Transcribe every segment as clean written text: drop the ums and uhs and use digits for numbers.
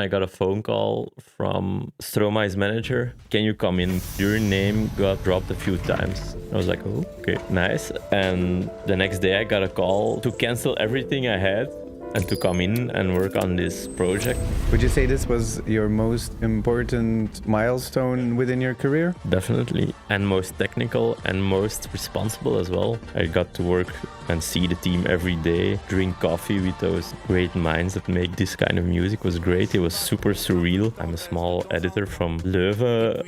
I got a phone call from Stromae's manager. Can you come in? Your name got dropped a few times. I was like, oh, okay, nice. And the next day I got a call to cancel everything I had and to come in and work on this project. Would you say this was your most important milestone within your career? Definitely. And most technical and most responsible as well. I got to work and see the team every day, drink coffee with those great minds that make this kind of music. Was great. It was super surreal. I'm a small editor from Leuven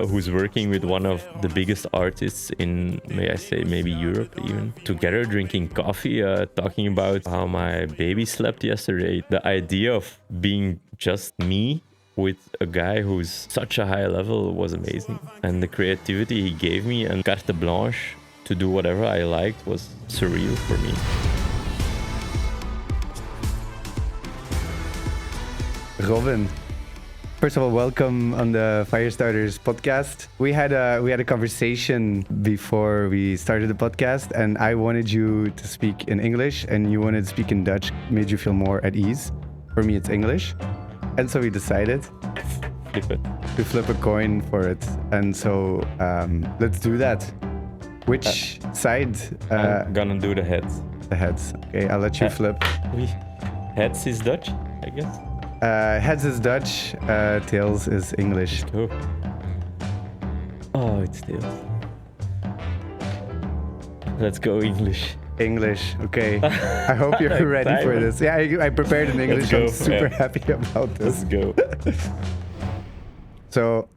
who's working with one of the biggest artists in, may I say, maybe Europe even. Together drinking coffee, talking about how my baby slept yesterday. The idea of being just me with a guy who's such a high level was amazing. And the creativity he gave me and carte blanche to do whatever I liked was surreal for me. Robin, first of all, welcome on the Firestarters podcast. We had a conversation before we started the podcast, and I wanted you to speak in English, and you wanted to speak in Dutch. Made you feel more at ease. For me, it's English, and so we decided to flip a coin for it. And so let's do that. Which side? I'm gonna do the heads. The heads. Okay, I'll let you flip. Heads is Dutch, I guess. Heads is Dutch, tails is English. Let's go. Oh, it's tails. Let's go English. English, okay. I hope you're ready for this. Yeah, I prepared in English. I'm super happy about this. Let's go. So,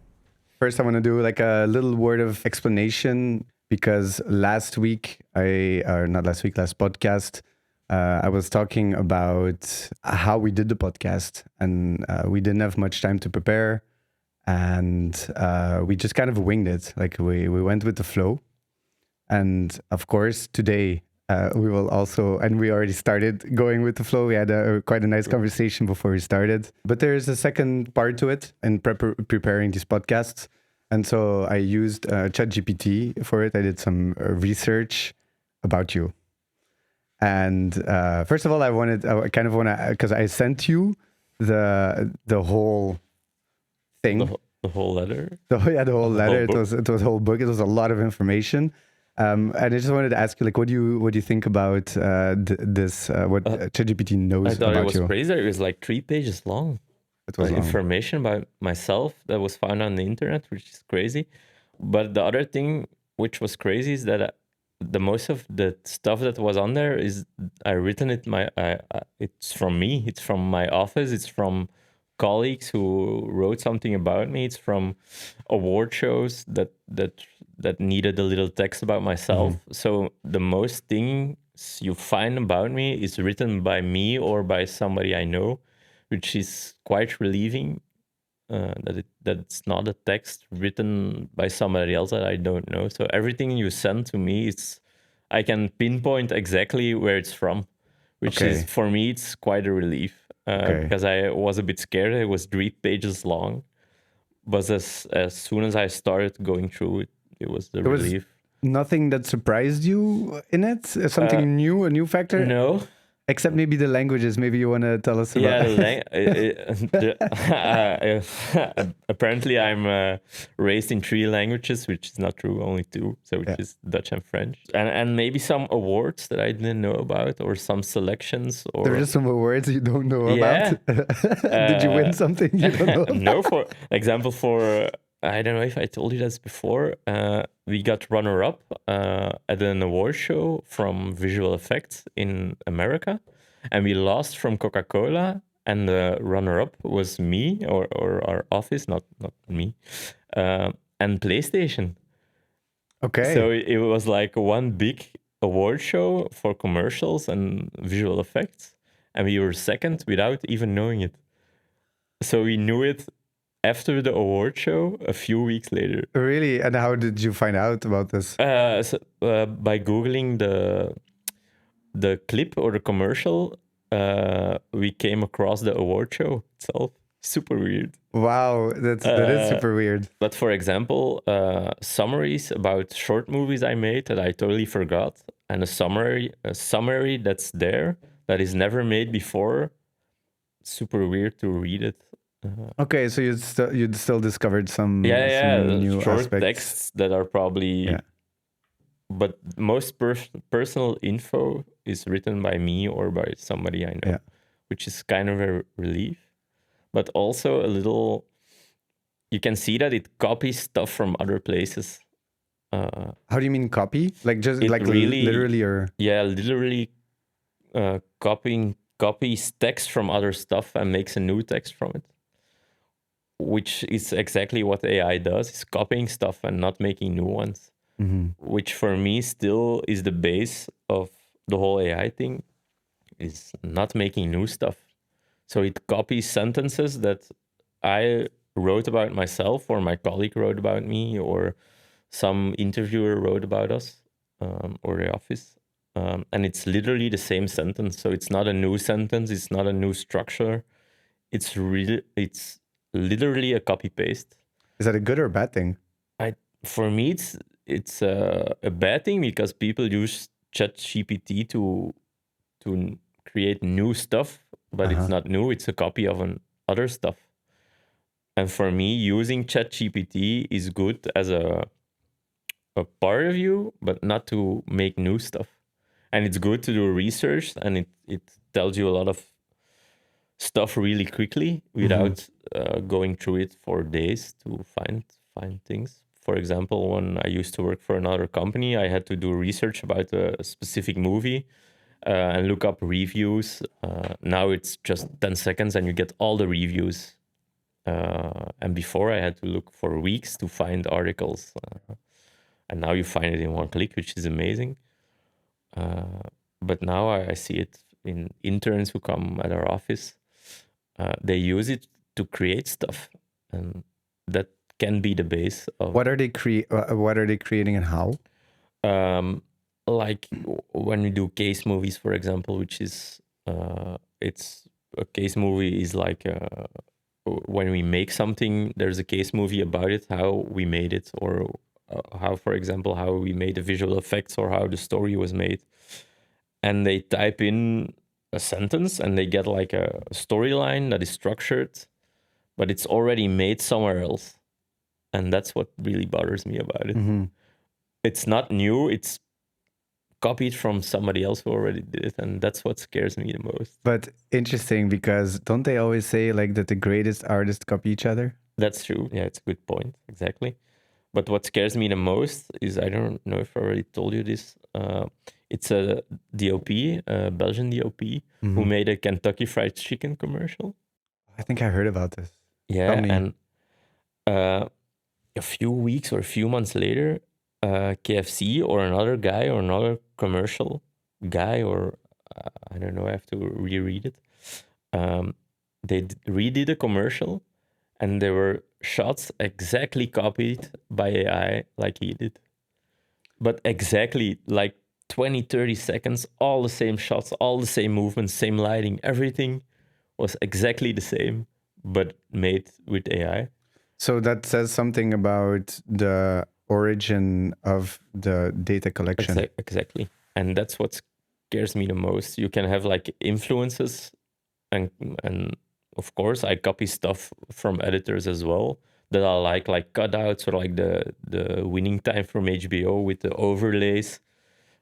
first I want to do like a little word of explanation, because last podcast, I was talking about how we did the podcast, and we didn't have much time to prepare, and we just kind of winged it. Like we went with the flow. And of course, today we will also, and we already started going with the flow. We had quite a nice conversation before we started. But there is a second part to it in preparing these podcasts. And so I used ChatGPT for it. I did some research about you. And first of all, I kind of want to, because I sent you the whole thing. The whole letter? The whole letter. It was a whole book. It was a lot of information. And I just wanted to ask you, like, what do you think about this? What ChatGPT knows about you? I thought it was crazy. It was like 3 pages long. It was long. Information about myself that was found on the internet, which is crazy. But the other thing which was crazy is that the most of the stuff that was on there is I written it. It's from me. It's from my office. It's from colleagues who wrote something about me. It's from award shows that needed a little text about myself. Mm-hmm. So the most things you find about me is written by me or by somebody I know, which is quite relieving. That it's not a text written by somebody else that I don't know. So everything you send to me, I can pinpoint exactly where it's from, which is, for me, it's quite a relief. Because I was a bit scared. It was 3 pages long. But as soon as I started going through it, it was the relief. Nothing that surprised you in it? Something new, a new factor? No. Except maybe the languages. Maybe you want to tell us about. Apparently I'm raised in 3 languages, which is not true, only 2, so which is Dutch and French. And maybe some awards that I didn't know about, or some selections. Or there are just some awards you don't know about? Did you win something you don't know about? No, for example, I don't know if I told you this before, we got runner-up at an award show from visual effects in America, and we lost from Coca-Cola, and the runner-up was me, or our office, not me, and PlayStation. Okay. So it was like one big award show for commercials and visual effects, and we were second without even knowing it. So we knew it after the award show, a few weeks later. Really? And how did you find out about this? By Googling the clip or the commercial, we came across the award show itself. Super weird. Wow, that is super weird. But for example, summaries about short movies I made that I totally forgot, and a summary that's there that is never made before, super weird to read it. Okay, so you'd still discovered some new short aspects. texts that are probably. Yeah. But most personal info is written by me or by somebody I know, Yeah. which is kind of a relief, but also a little. You can see that it copies stuff from other places. How do you mean copy? Like just It like really, literally, or yeah, literally copies text from other stuff and makes a new text from it, which is exactly what AI does: is copying stuff and not making new ones. Which for me still is the base of the whole AI thing, is not making new stuff. So it copies sentences that I wrote about myself, or my colleague wrote about me, or some interviewer wrote about us, or the office. And it's literally the same sentence. So it's not a new sentence. It's not a new structure. It's literally a copy paste. is that a good or a bad thing? For me, it's a bad thing, because people use ChatGPT to create new stuff, but it's not new. It's a copy of other stuff. And for me, using ChatGPT is good as a part of you, but not to make new stuff. And it's good to do research, and it tells you a lot of stuff really quickly without going through it for days to find things. For example, when I used to work for another company, I had to do research about a specific movie and look up reviews. Now it's just 10 seconds and you get all the reviews. And before, I had to look for weeks to find articles. And now you find it in one click, which is amazing. But now I see it in interns who come at our office. They use it to create stuff, and that can be the base of. What are they creating and how? Like when we do case movies, for example, which is it's a case movie is like when we make something, there's a case movie about it, how we made it, or how, for example, how we made the visual effects, or how the story was made. And they type in a sentence and they get like a storyline that is structured, but it's already made somewhere else. And that's what really bothers me about it. It's not new, it's copied from somebody else who already did it, and that's what scares me the most. But interesting, because don't they always say like that the greatest artists copy each other? That's true. Yeah, it's a good point. Exactly. But what scares me the most is, I don't know if I already told you this, it's a DOP, a Belgian DOP, who made a Kentucky Fried Chicken commercial. I think I heard about this. Yeah, and a few weeks or a few months later, KFC or another guy or another commercial guy, or I don't know, I have to reread it. They redid a commercial, and there were shots exactly copied by AI like he did. But exactly like 20, 30 seconds, all the same shots, all the same movements, same lighting, everything was exactly the same, but made with AI. So that says something about the origin of the data collection. Exactly. And that's what scares me the most. You can have like influences, and of course I copy stuff from editors as well that I like cutouts, or like the winning time from HBO with the overlays.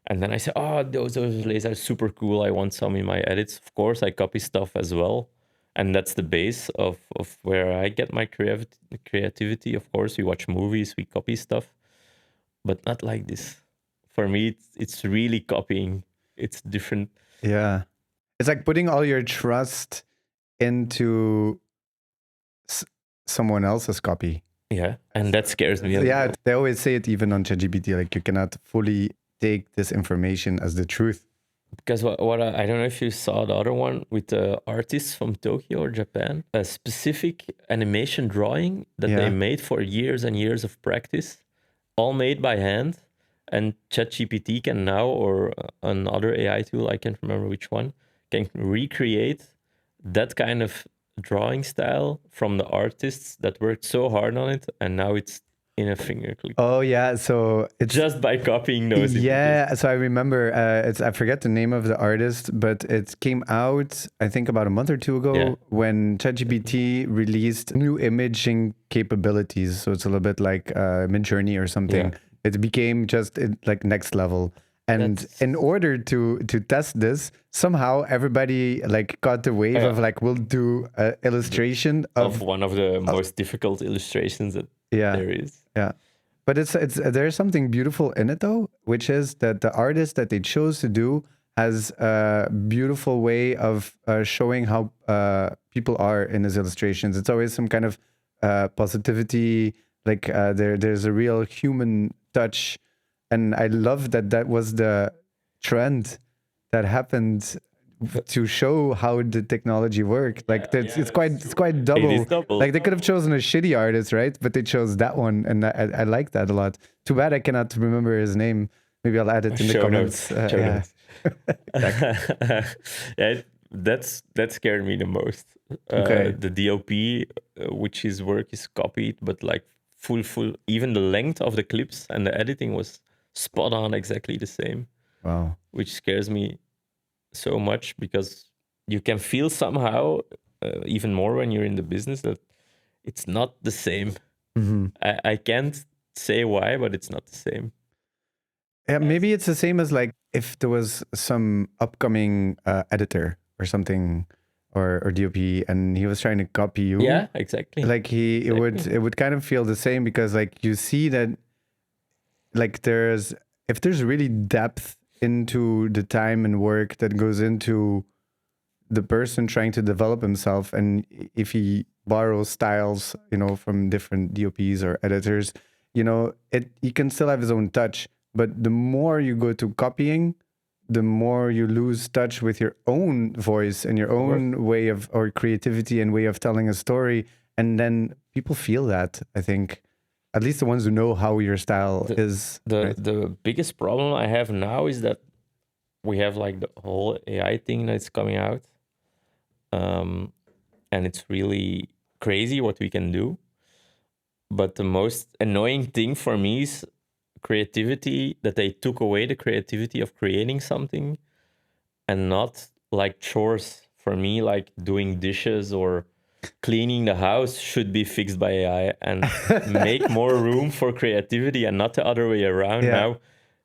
And then I say, oh, those overlays are super cool, I want some in my edits. Of course, I copy stuff as well. And that's the base of where I get my creativity. Of course, we watch movies, we copy stuff, but not like this. For me, it's really copying. It's different. Yeah. It's like putting all your trust into someone else's copy. Yeah, and that scares me. Yeah, they always say it even on ChatGPT, like you cannot fully take this information as the truth. Because what I don't know if you saw the other one with the artists from Tokyo or Japan, a specific animation drawing that they made for years and years of practice, all made by hand. And ChatGPT can now, or another AI tool, I can't remember which one, can recreate that kind of drawing style from the artists that worked so hard on it. And now it's in a finger click. Oh yeah, so it's Just by copying those images. yeah. So I remember it's I forget the name of the artist, but it came out I think about a month or two ago Yeah. when ChatGPT released new imaging capabilities. So it's a little bit like Midjourney or something. Yeah. It became just like next level. And That's- in order to test this, somehow everybody like got the wave Yeah. of like we'll do an illustration of one of the most difficult illustrations that yeah. there is. Yeah. But it's there's something beautiful in it though, which is that the artist that they chose to do has a beautiful way of showing how people are in his illustrations. It's always some kind of positivity, like there's a real human touch, and I love that that was the trend that happened to show how the technology worked. Like it's quite double. It is double. Like they could have chosen a shitty artist, right? But they chose that one, and I like that a lot. Too bad I cannot remember his name. Maybe I'll add it in the Show comments. notes. Show Yeah. notes. Yeah, that scared me the most. Okay. The DOP, which his work is copied, but like full. Even the length of the clips and the editing was spot on, exactly the same. Wow. Which scares me so much because you can feel somehow even more when you're in the business that it's not the same. Mm-hmm. I can't say why, but it's not the same. Yeah, maybe it's the same as like if there was some upcoming editor or something, or DOP, and he was trying to copy you. Yeah, exactly. Like it would kind of feel the same because like you see that like if there's really depth into the time and work that goes into the person trying to develop himself, and if he borrows styles, from different DOPs or editors, he can still have his own touch. But the more you go to copying, the more you lose touch with your own voice and your own way of, or creativity and way of telling a story. And then people feel that, I think, at least the ones who know how your style is. The biggest problem I have now is that we have like the whole AI thing that's coming out. And it's really crazy what we can do. But the most annoying thing for me is creativity, that they took away the creativity of creating something, and not like chores. For me, like doing dishes or cleaning the house should be fixed by AI and make more room for creativity, and not the other way around. Yeah. Now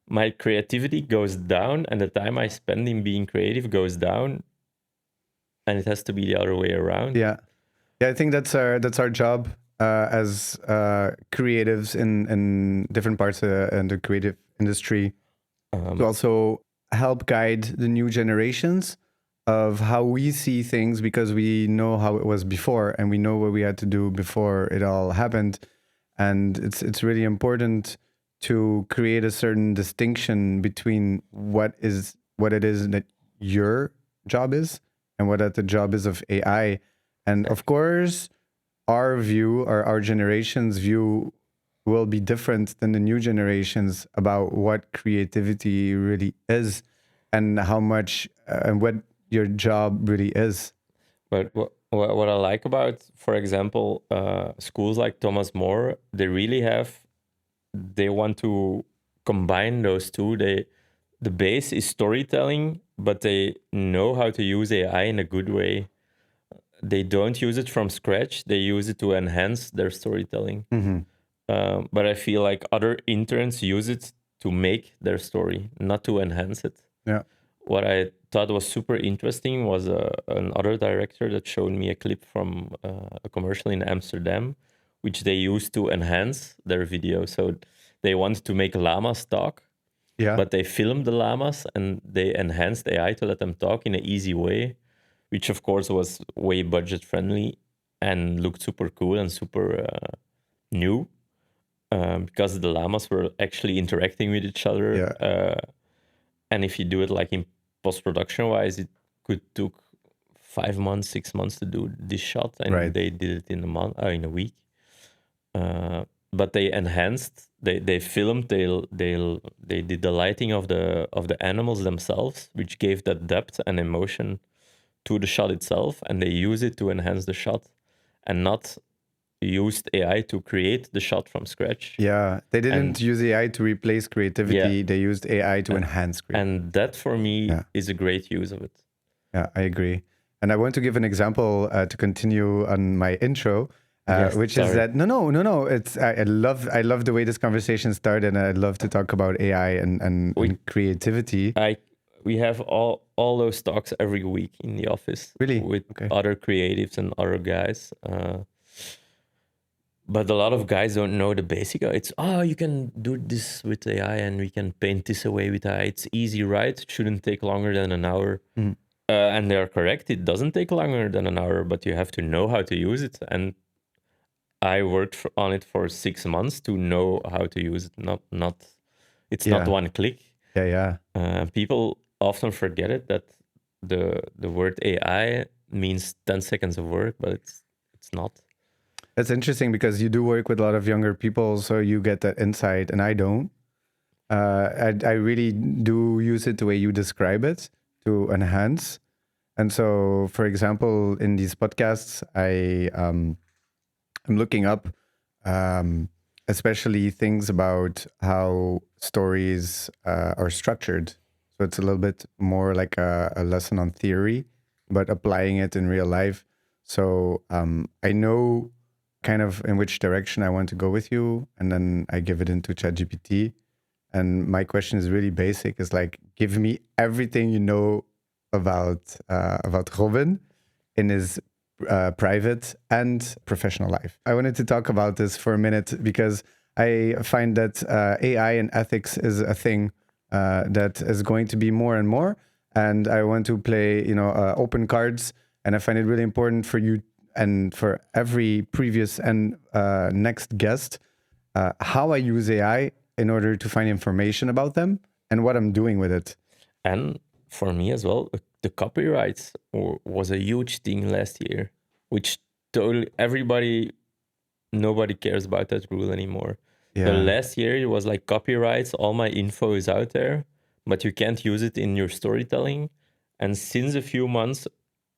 my creativity goes down and the time I spend in being creative goes down, and it has to be the other way around. Yeah. I think that's our job as creatives in different parts of the creative industry, to also help guide the new generations of how we see things, because we know how it was before and we know what we had to do before it all happened. And it's really important to create a certain distinction between what it is that your job is and what the job is of AI. And of course, our view, or our generation's view, will be different than the new generations about what creativity really is and how much and what your job really is. But what I like about, for example, schools like Thomas More, they want to combine those two. The base is storytelling, but they know how to use AI in a good way. They don't use it from scratch. They use it to enhance their storytelling. Mm-hmm. But I feel like other interns use it to make their story, not to enhance it. Yeah. What I thought was super interesting was another director that showed me a clip from a commercial in Amsterdam, which they used to enhance their video. So they wanted to make llamas talk, Yeah. but they filmed the llamas and they enhanced AI to let them talk in an easy way, which of course was way budget friendly and looked super cool and super new, because the llamas were actually interacting with each other. Yeah. And if you do it like in post-production wise, it could took 5 months, 6 months to do this shot, and Right. they did it in a week. But they enhanced, they filmed, they did the lighting of the animals themselves, which gave that depth and emotion to the shot itself, and they use it to enhance the shot, and not used AI to create the shot from scratch. Yeah, they didn't And use AI to replace creativity. They used AI to enhance creativity. and that for me Yeah. is a great use of it. Yeah, I agree. And I want to give an example to continue on my intro, Yes, which sorry. is that no. It's I love the way this conversation started, and I'd love to talk about AI and creativity. We have all those talks every week in the office. Really? With Okay. other creatives and other guys. But a lot of guys don't know the basic. It's, you can do this with AI and we can paint this away with AI. It's easy, right? It shouldn't take longer than an hour. Mhm. And they're correct. It doesn't take longer than an hour, but you have to know how to use it. And I worked on it for 6 months to know how to use it. It's not one click. Yeah. People often forget it, that the word AI means 10 seconds of work, but it's not. That's interesting because you do work with a lot of younger people, so you get that insight, and I don't. I really do use it the way you describe it to enhance. And so, for example, in these podcasts, I'm looking up, especially things about how stories are structured. So it's a little bit more like a lesson on theory, but applying it in real life. So I know kind of in which direction I want to go with you, and then I give it into ChatGPT. And my question is really basic: is like, give me everything you know about Robin in his private and professional life. I wanted to talk about this for a minute because I find that AI and ethics is a thing that is going to be more and more. And I want to play, open cards. And I find it really important for you and for every previous and next guest how I use AI in order to find information about them and what I'm doing with it. And for me as well, the copyrights was a huge thing last year, which nobody cares about that rule anymore. Yeah. The last year it was like copyrights, all my info is out there, but you can't use it in your storytelling. And since a few months,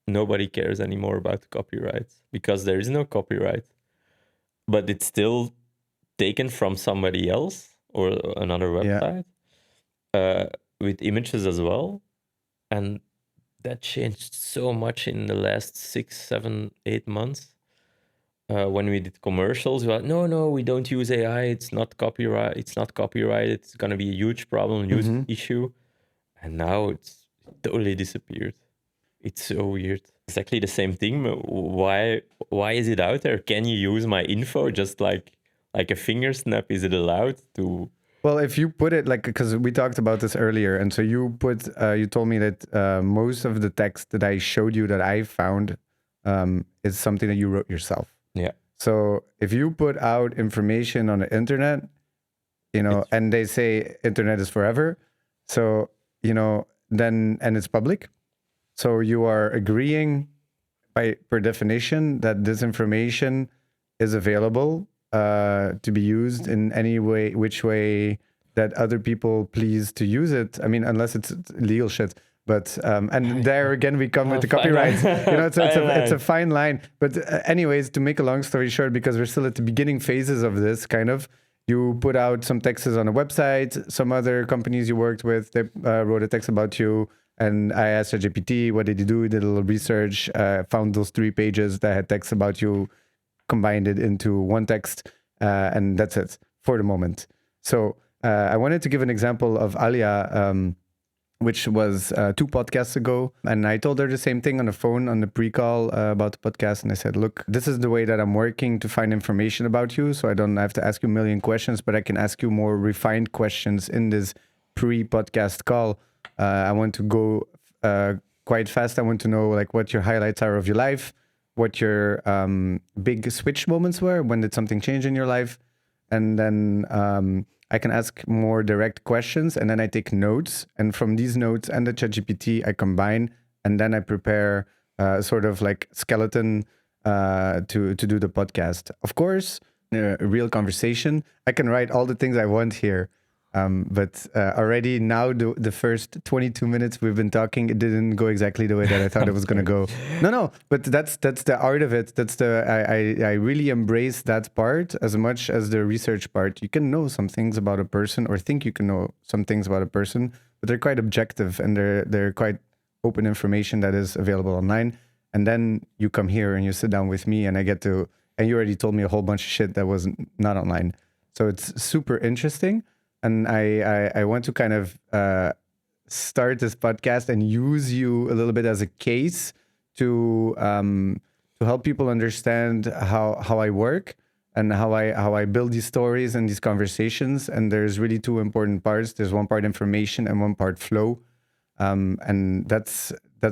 nobody cares anymore about the copyrights because there is no copyright. But it's still taken from somebody else or another website with images as well. And that changed so much in the last 6, 7, 8 months. When we did commercials, we were like, no, we don't use AI. It's not copyright. It's going to be a huge problem, huge issue. And now it's totally disappeared. It's so weird. Exactly the same thing. Why is it out there? Can you use my info just like a finger snap? Is it allowed to? Well, if you put it like, because we talked about this earlier, and so you told me that most of the text that I showed you that I found is something that you wrote yourself. Yeah. So if you put out information on the internet, and they say internet is forever, so then and it's public, so you are agreeing per definition that this information is available to be used in any way, which way that other people please to use it. I mean, unless it's legal shit. But and there again we come with the copyrights. It's a fine line. But anyways, to make a long story short, because we're still at the beginning phases of this kind of, you put out some texts on a website. Some other companies you worked with, they wrote a text about you. And I asked ChatGPT, what did you do? Did a little research, found those 3 pages that had text about you, combined it into one text, and that's it for the moment. So I wanted to give an example of Alia, which was 2 podcasts ago. And I told her the same thing on the phone on the pre-call about the podcast. And I said, look, this is the way that I'm working to find information about you. So I don't have to ask you a million questions, but I can ask you more refined questions in this pre-podcast call. I want to go quite fast. I want to know like what your highlights are of your life, what your big switch moments were, when did something change in your life, and then I can ask more direct questions, and then I take notes, and from these notes and the ChatGPT I combine, and then I prepare sort of like skeleton to do the podcast. Of course, a real conversation. I can write all the things I want here. But already now, the first 22 minutes we've been talking, it didn't go exactly the way that I thought it was going to go. No, but that's the art of it. That's I really embrace that part as much as the research part. You can know some things about a person, or think you can know some things about a person, but they're quite objective and they're quite open information that is available online. And then you come here and you sit down with me, and and you already told me a whole bunch of shit that was not online. So it's super interesting. And I want to kind of start this podcast and use you a little bit as a case to help people understand how I work and how I build these stories and these conversations. And there's really two important parts. There's one part information and one part flow, and that's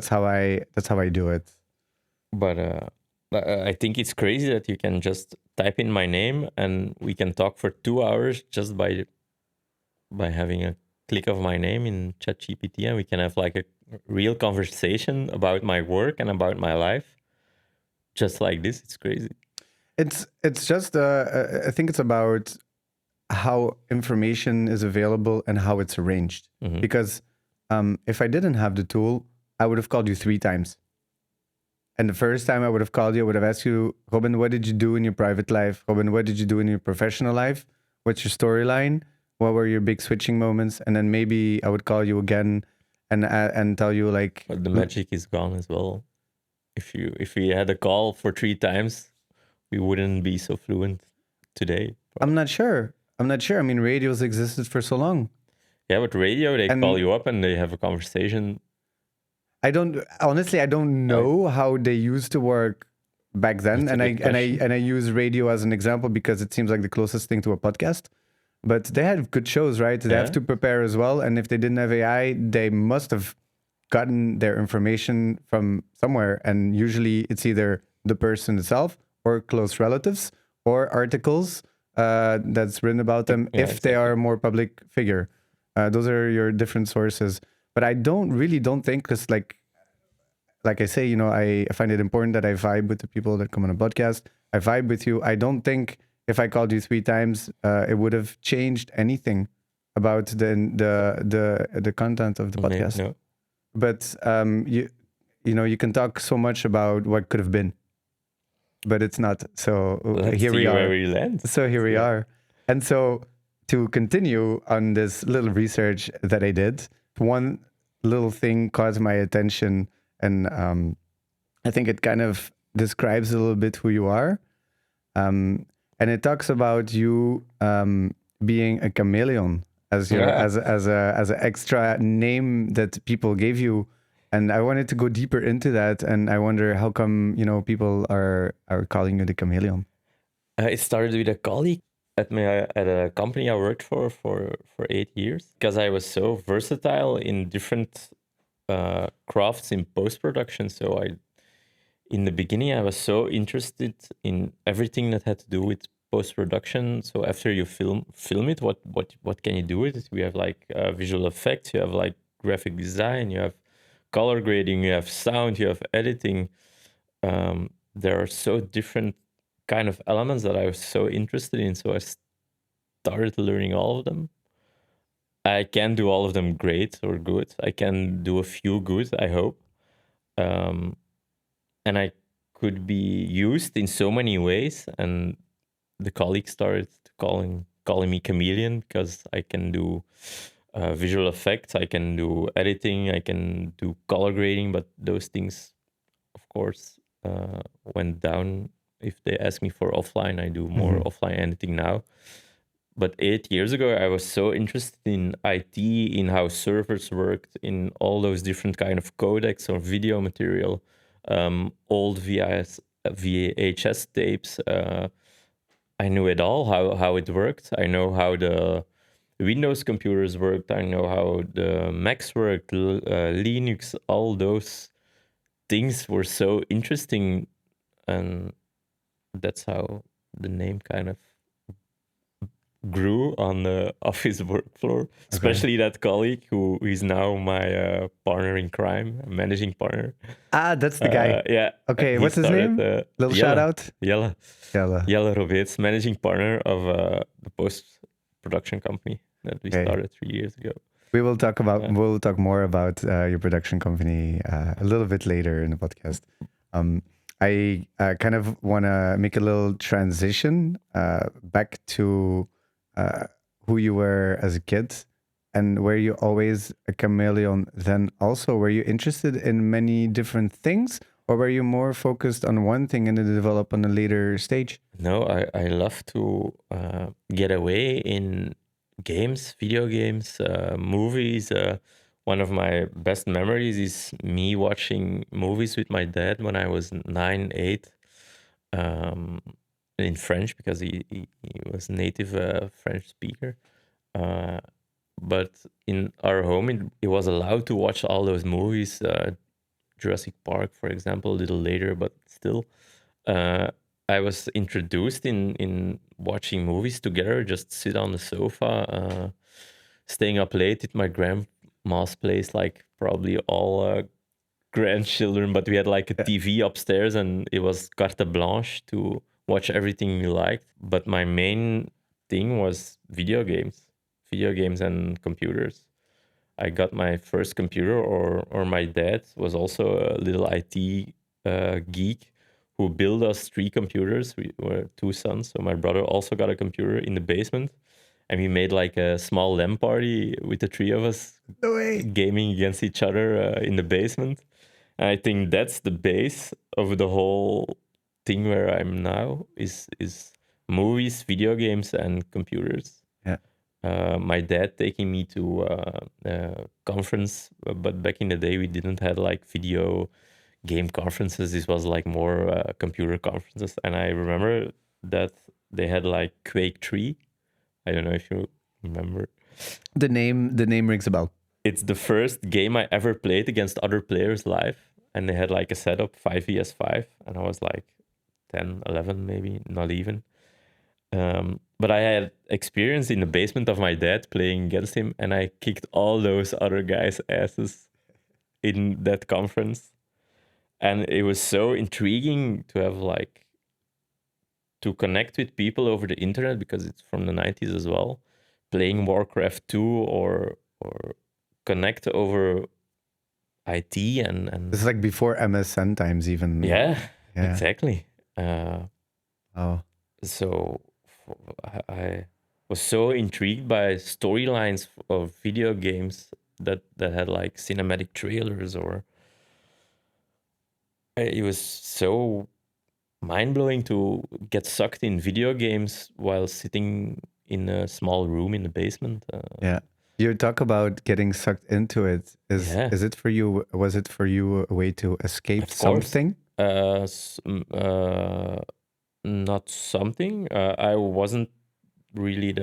how I do it. But I think it's crazy that you can just type in my name and we can talk for 2 hours just by having a click of my name in ChatGPT, and we can have like a real conversation about my work and about my life, just like this. It's crazy. It's just I think it's about how information is available and how it's arranged. Mhm. Because if I didn't have the tool, I would have called you 3 times. And the first time I would have called you, I would have asked you, Robin, what did you do in your private life? Robin, what did you do in your professional life? What's your storyline? What were your big switching moments? And then maybe I would call you again and tell you like... But the magic is gone as well. If we had a call for 3 times, we wouldn't be so fluent today. I'm not sure. I mean, radios existed for so long. Yeah, but radio, they call you up and they have a conversation. I don't know how they used to work back then, and I use radio as an example because it seems like the closest thing to a podcast. But they had good shows, right? They have to prepare as well, and if they didn't have AI, they must have gotten their information from somewhere, and usually it's either the person itself or close relatives or articles that's written about them if they are a more public figure. Those are your different sources. But I don't think, because like I say, you know, I find it important that I vibe with the people that come on a podcast. I vibe with you. I don't think if I called you 3 times, it would have changed anything about the content of the podcast. No. But you know, you can talk so much about what could have been, but it's not. So here we are. Where we land. So here we are. And so to continue on this little research that I did, one little thing caught my attention, and I think it kind of describes a little bit who you are. And it talks about you being a chameleon as your as an extra name that people gave you. And I wanted to go deeper into that, and I wonder how come, you know, people are calling you the chameleon. It started with a colleague at a company I worked for 8 years, because I was so versatile in different crafts in post-production. So in the beginning, I was so interested in everything that had to do with post-production. So after you film it, what can you do with it? We have like visual effects, you have like graphic design, you have color grading, you have sound, you have editing. There are so different kind of elements that I was so interested in. So I started learning all of them. I can't do all of them great or good. I can do a few good, I hope. And I could be used in so many ways. And the colleagues started calling me chameleon, because I can do visual effects, I can do editing, I can do color grading, but those things, of course, went down. If they ask me for offline, I do more offline editing now. But 8 years ago, I was so interested in IT, in how servers worked, in all those different kind of codecs or video material, old VHS tapes. I knew it all, how it worked. I know how the Windows computers worked. I know how the Macs worked, Linux, all those things were so interesting. And that's how the name kind of grew on the office work floor, especially that colleague who is now my partner in crime, managing partner. That's the guy. Yeah. Okay, what's his name? Little shout out. Jelle Robeets, managing partner of the post-production company. that we Okay. started 3 years ago. We'll talk more about your production company a little bit later in the podcast. I kind of want to make a little transition back to who you were as a kid, and were you always a chameleon then also? Were you interested in many different things, or were you more focused on one thing and then develop on a later stage? No, I love to get away in games, video games, movies. One of my best memories is me watching movies with my dad when I was 9, 8, um, in French, because he was native French speaker. Uh, but in our home, it was allowed to watch all those movies. Jurassic Park, for example, a little later, but still. Uh, I was introduced in watching movies together, just sit on the sofa, staying up late at my grandma's place, like probably all grandchildren, but we had like a Yeah. TV upstairs and it was carte blanche to watch everything we liked. But my main thing was video games and computers. I got my first computer, or my dad was also a little IT geek who built us 3 computers. We were 2 sons, so my brother also got a computer in the basement, and we made like a small LAN party with the 3 of us No way. gaming against each other in the basement. And I think that's the base of the whole thing where I'm now is movies, video games, and computers. Yeah. My dad taking me to conference, but back in the day we didn't have like video game conferences. This was like more computer conferences, and I remember that they had like Quake 3. I don't know if you remember. The name rings a bell. It's the first game I ever played against other players live, and they had like a setup 5vs5, and I was like 10, 11 maybe, not even. But I had experience in the basement of my dad playing against him, and I kicked all those other guys' asses in that conference. And it was so intriguing to have like to connect with people over the internet, because it's from the 90s as well, playing Warcraft 2, or connect over IT and This is like before MSN times even. yeah, Yeah. exactly. Oh. So I was so intrigued by storylines of video games that had like cinematic trailers, or it was so mind-blowing to get sucked in video games while sitting in a small room in the basement. Yeah. You talk about getting sucked into it. Yeah, Is it for you? Was it for you a way to escape of course. something? Not something. I wasn't really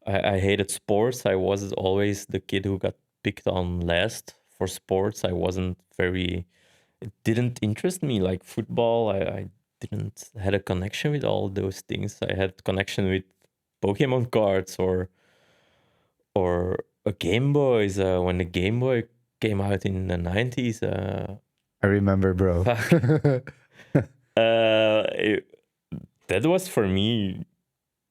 I hated sports. I was always the kid who got picked on last for sports. I wasn't very. It didn't interest me like football. I didn't had a connection with all those things. I had connection with Pokemon cards, or a Game Boys. When the Game Boy came out in the 90s. I remember, bro. That was for me.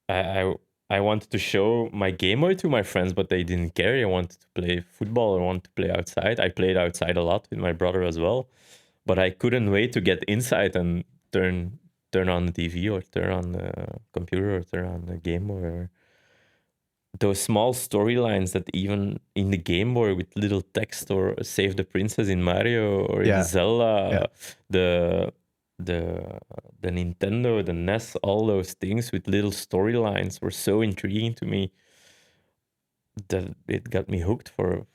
I wanted to show my Game Boy to my friends, but they didn't care. I wanted to play football. I wanted to play outside. I played outside a lot with my brother as well, but I couldn't wait to get inside and turn on the TV, or turn on the computer, or turn on the Game Boy. Or those small storylines that even in the Game Boy with little text, or Save the Princess in Mario, or in Zelda, the the Nintendo, the NES, all those things with little storylines were so intriguing to me that it got me hooked for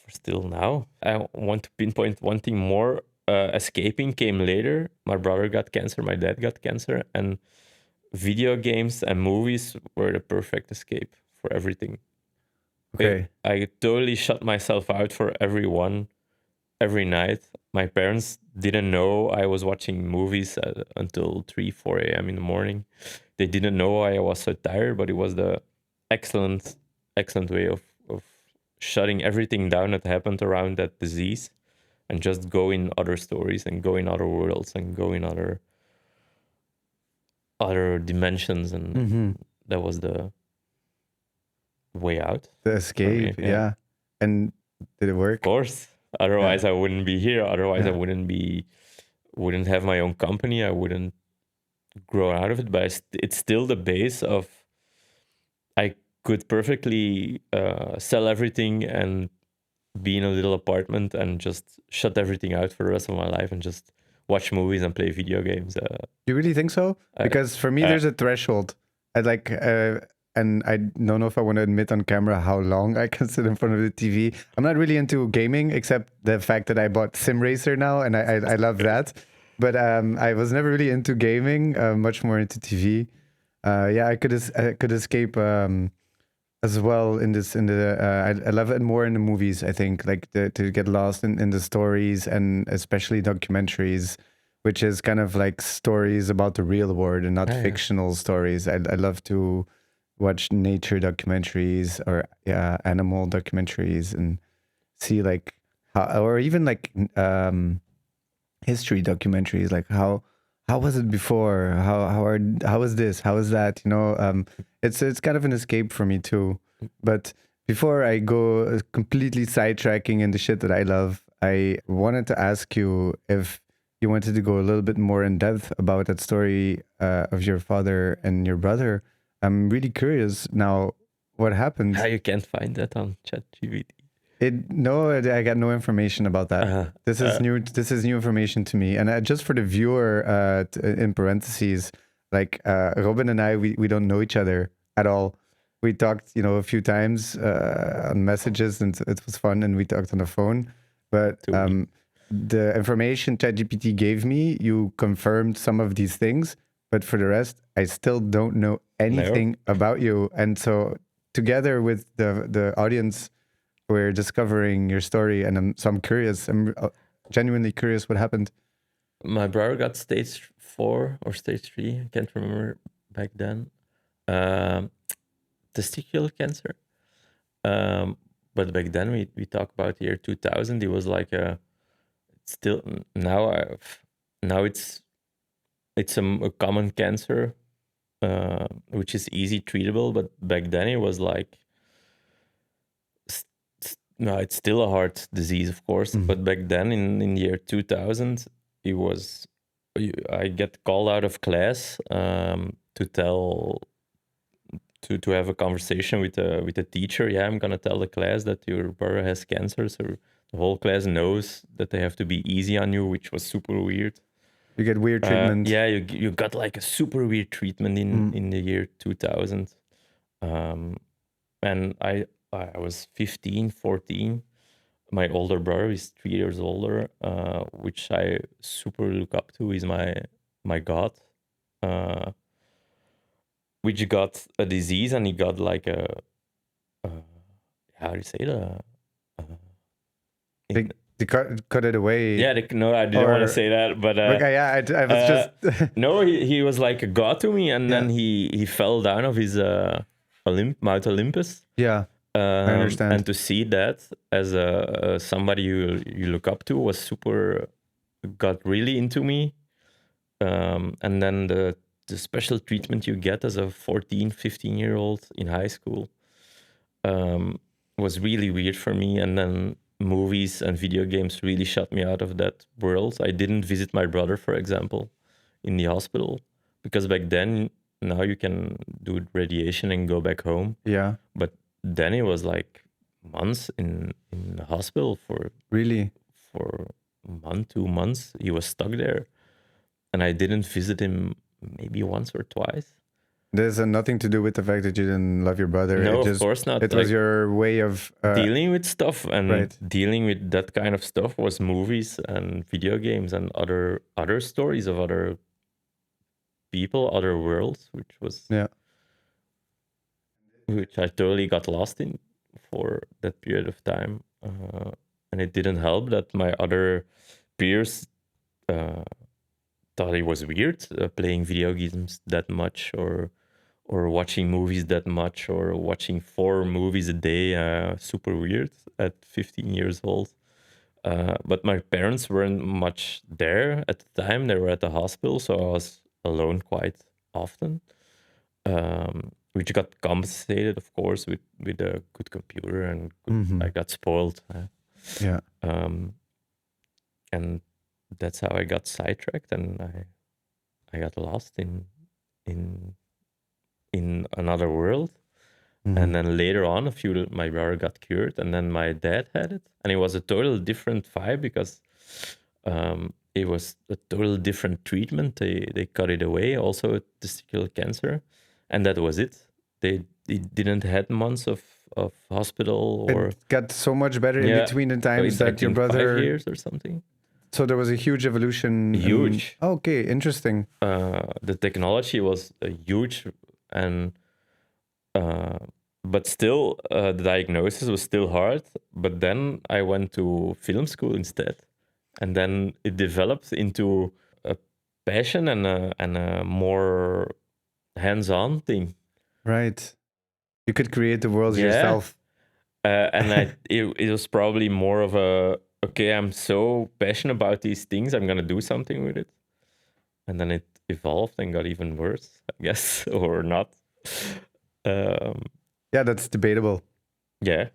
still now. I want to pinpoint one thing more. Escaping came later. My brother got cancer, my dad got cancer, and video games and movies were the perfect escape for everything. Okay. I totally shut myself out for everyone every night. My parents didn't know I was watching movies until 3, 4 a.m. in the morning. They didn't know why I was so tired, but it was the excellent, excellent way of shutting everything down that happened around that disease, and just go in other stories, and go in other worlds, and go in other dimensions. And that was way out The for me. escape, Yeah, yeah. And did it of work? course. Yeah, Otherwise, I wouldn't be here. Otherwise, I yeah. wouldn't have my own company. I wouldn't grow out of it. But it's still the base of I could perfectly sell everything and be in a little apartment and just shut everything out for the rest of my life and just watch movies and play video games. You really think so? I, Because for me, uh, there's a threshold. I like, and I don't know if I want to admit on camera how long I can sit in front of the TV. I'm not really into gaming, except the fact that I bought Sim Racer now, and I love that. But I was never really into gaming. Much more into TV. Yeah, I could escape as well in this in the. I love it more in the movies. I think like to get lost in the stories and especially documentaries, which is kind of like stories about the real world and not yeah. fictional stories. I love to watch nature documentaries or animal documentaries and see like how, or even like history documentaries, like how was it before? How is this? How is that? You know, it's kind of an escape for me too. But before I go completely sidetracking in the shit that I love, I wanted to ask you if you wanted to go a little bit more in depth about that story of your father and your brother. I'm really curious now. What happened? You can't find that on ChatGPT. No, I got no information about that. Uh, This is uh, new. This is new information to me. And just for the viewer, in parentheses, like Robin and I, we don't know each other at all. We talked, a few times on messages, and it was fun. And we talked on the phone. But to me. the information ChatGPT gave me, you confirmed some of these things. But for the rest, I still don't know No. anything about you. And so, together with the audience, we're discovering your story, and I'm curious. I'm genuinely curious what happened. My brother got stage 4 or stage 3. I can't remember back then. Um, testicular cancer. Um, but back then we talk about the year 2000. It was like still now it's a common cancer, which is easy treatable. But back then it was like no, it's still a heart disease, of course. Mm. But back then in the year 2000, it was I get called out of class to tell to have a conversation with a teacher. Yeah, I'm gonna tell the class that your brother has cancer, so the whole class knows that they have to be easy on you, which was super weird. You get weird treatment. Yeah, you got like a super weird treatment in the year 2000. And I was 15, 14. My older brother is 3 years older, which I super look up to. Is my god, uh, which got a disease, and he got like a how do you say it? They, In, they cut it away. yeah, no, I didn't want to Or say that, but okay, yeah, I was just no, he was like a god to me, and yeah, then he fell down of his Mount Olympus. yeah. I And understand. to see that as a somebody you look up to was super, got really into me. And then the special treatment you get as a 14, 15-year-old in high school was really weird for me. And then movies and video games really shut me out of that world. I didn't visit my brother, for example, in the hospital, because back then, now you can do radiation and go back home. Yeah, But then it was like months in the hospital really. for a month, 2 months. He was stuck there, and I didn't visit him maybe once or twice. There's nothing to do with the fact that you didn't love your brother. No, It of just course not. it was Like your way of dealing with stuff and right. dealing with that kind of stuff was movies and video games and other stories of other people, other worlds, Yeah, which I totally got lost in for that period of time. And it didn't help that my other peers uh, thought it was weird playing video games that much, or watching movies that much, or watching 4 movies a day. Super weird at 15 years old. But my parents weren't much there at the time. They were at the hospital, so I was alone quite often. which got compensated, of course, with a good computer, and I got spoiled. Yeah. And that's how I got sidetracked, and I got lost in another world. And then later on, my brother got cured, and then my dad had it, and it was a total different vibe because it was a total different treatment. They cut it away, also testicular cancer, and that was it. They didn't had months of hospital, or It got so much better in yeah, between the times I that your think brother. 5 years or something. So there was a huge evolution. Huge. Okay, interesting. The technology was huge, and but still, the diagnosis was still hard. But then I went to film school instead, and then it developed into a passion and a more hands-on thing. Right. You could create the world Yeah. yourself. And it was probably more of a, okay, I'm so passionate about these things, I'm gonna do something with it. And then it evolved and got even worse, I guess, or not. Yeah, that's debatable. Yeah.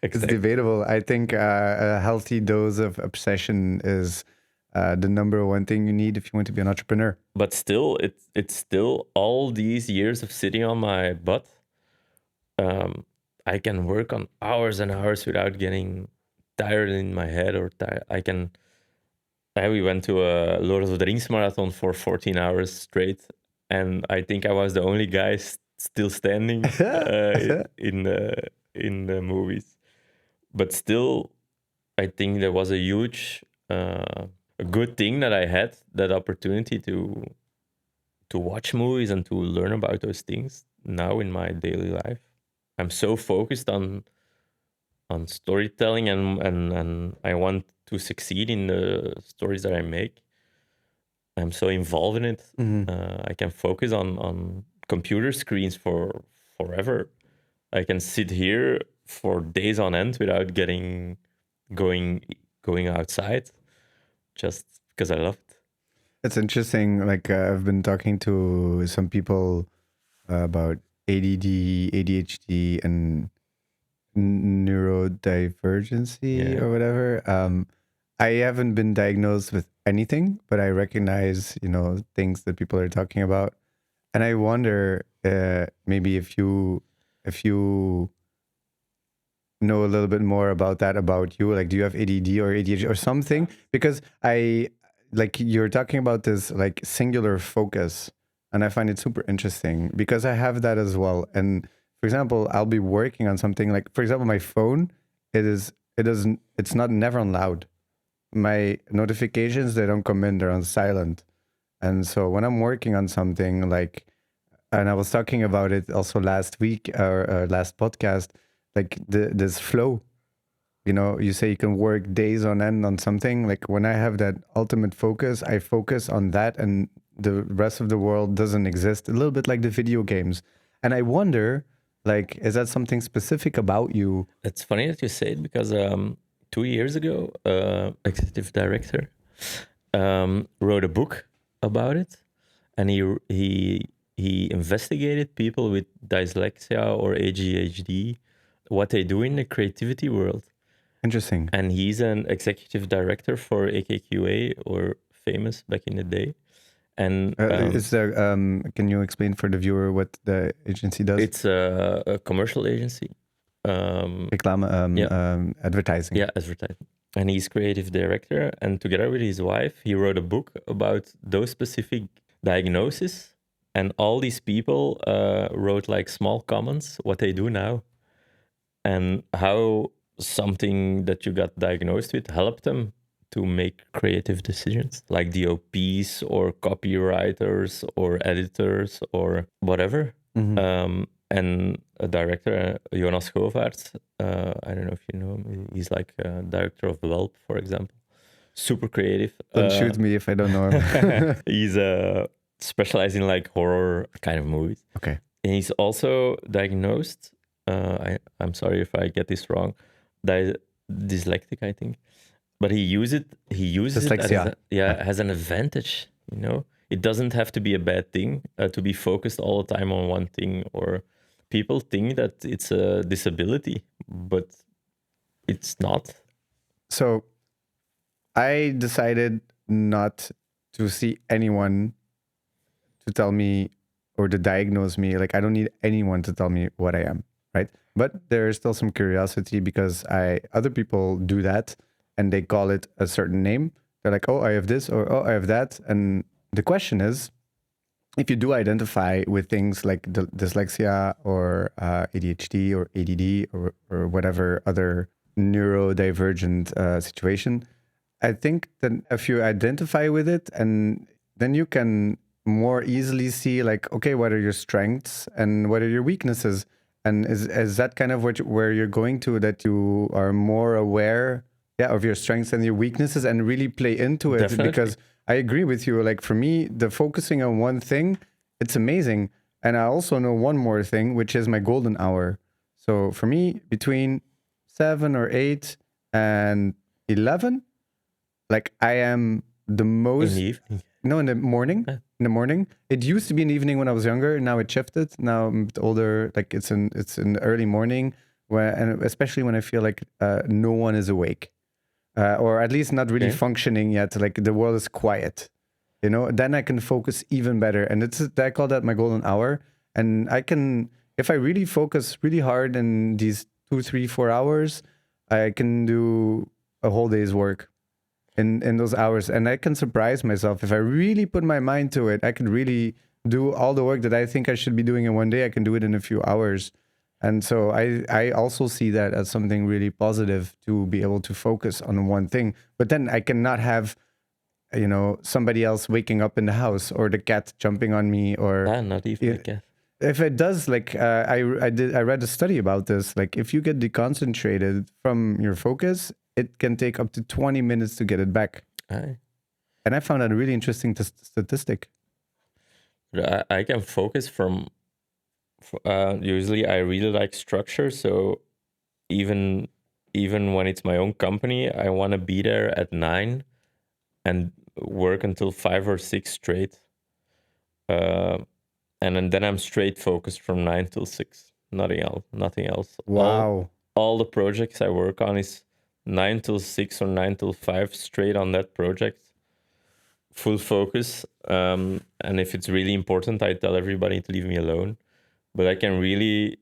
It's Exactly. debatable. I think a healthy dose of obsession is the number one thing you need if you want to be an entrepreneur. But still, it's still all these years of sitting on my butt. I can work on hours and hours without getting tired in my head, or tired. We went to a Lord of the Rings marathon for 14 hours straight, and I think I was the only guy still standing in the movies. But still, I think there was a huge, a good thing that I had that opportunity to watch movies and to learn about those things now in my daily life. I'm so focused on storytelling, and I want to succeed in the stories that I make. I'm so involved in it. I can focus on computer screens for forever. I can sit here for days on end without going outside, just because I love it. It's interesting. Like I've been talking to some people about ADD, ADHD, and neurodivergency or whatever. I haven't been diagnosed with anything, but I recognize, things that people are talking about, and I wonder maybe if you know a little bit more about that about you. Like, do you have ADD or ADHD or something? Because you're talking about this like singular focus, and I find it super interesting because I have that as well. And for example, I'll be working on something like, for example, my phone, it's not never on loud. My notifications, they don't come in, they're on silent. And so when I'm working on something like, and I was talking about it also last week or last podcast, like this flow, you say you can work days on end on something. Like when I have that ultimate focus, I focus on that, and the rest of the world doesn't exist. A little bit like the video games. And I wonder, like, is that something specific about you? It's funny that you say it because 2 years ago, executive director wrote a book about it, and he investigated people with dyslexia or ADHD, what they do in the creativity world. Interesting. And he's an executive director for AKQA, or famous back in the day. And is there? Can you explain for the viewer what the agency does? It's a commercial agency. Reclame, advertising. Yeah, advertising. And he's creative director. And together with his wife, he wrote a book about those specific diagnoses. And all these people wrote like small comments, what they do now, and how something that you got diagnosed with helped them to make creative decisions, like DOPs or copywriters or editors or whatever. And a director, Jonas Govaerts, I don't know if you know him, he's like a director of Whelp, for example. Super creative. Don't shoot me if I don't know him. He's specialized in like horror kind of movies. Okay. And he's also diagnosed, I'm sorry if I get this wrong, dyslexic, I think. But he uses Dyslexia. it as an advantage, it doesn't have to be a bad thing to be focused all the time on one thing. Or people think that it's a disability, but it's not. So I decided not to see anyone to tell me or to diagnose me. Like, I don't need anyone to tell me what I am, right? But there is still some curiosity because other people do that and they call it a certain name. They're like, oh, I have this, or oh, I have that. And the question is, if you do identify with things like dyslexia or ADHD or ADD or whatever other neurodivergent situation, I think that if you identify with it, and then you can more easily see, like, okay, what are your strengths and what are your weaknesses? And is that kind of where you're going to, that you are more aware, of your strengths and your weaknesses and really play into it? Definitely. Because I agree with you. Like, for me, the focusing on one thing, it's amazing. And I also know one more thing, which is my golden hour. So for me, between 7 or 8 and 11, like, I am the In most... the evening. No, in the morning. Yeah. In the morning. It used to be in the evening when I was younger. Now it shifted. Now I'm a bit older. Like, it's in the early morning, and especially when I feel like no one is awake, or at least not really Okay. functioning yet. Like, the world is quiet. Then I can focus even better, and I call that my golden hour. And I can, if I really focus really hard in these 2, 3, 4 hours, I can do a whole day's work in those hours. And I can surprise myself. If I really put my mind to it, I could really do all the work that I think I should be doing in one day. I can do it in a few hours. And so I also see that as something really positive, to be able to focus on one thing. But then I cannot have, somebody else waking up in the house, or the cat jumping on me, or Yeah, not even the cat. if it does, like, I read a study about this. Like, if you get deconcentrated from your focus, it can take up to 20 minutes to get it back. I, And I found that a really interesting statistic. I can focus from. Usually, I really like structure, so even when it's my own company, I want to be there at 9 and work until 5 or 6 straight. And then I'm straight focused from 9 till 6. Nothing else. Nothing else. Wow. All the projects I work on is 9 till 6 or 9 till 5 straight on that project. Full focus. And if it's really important, I tell everybody to leave me alone. But I can really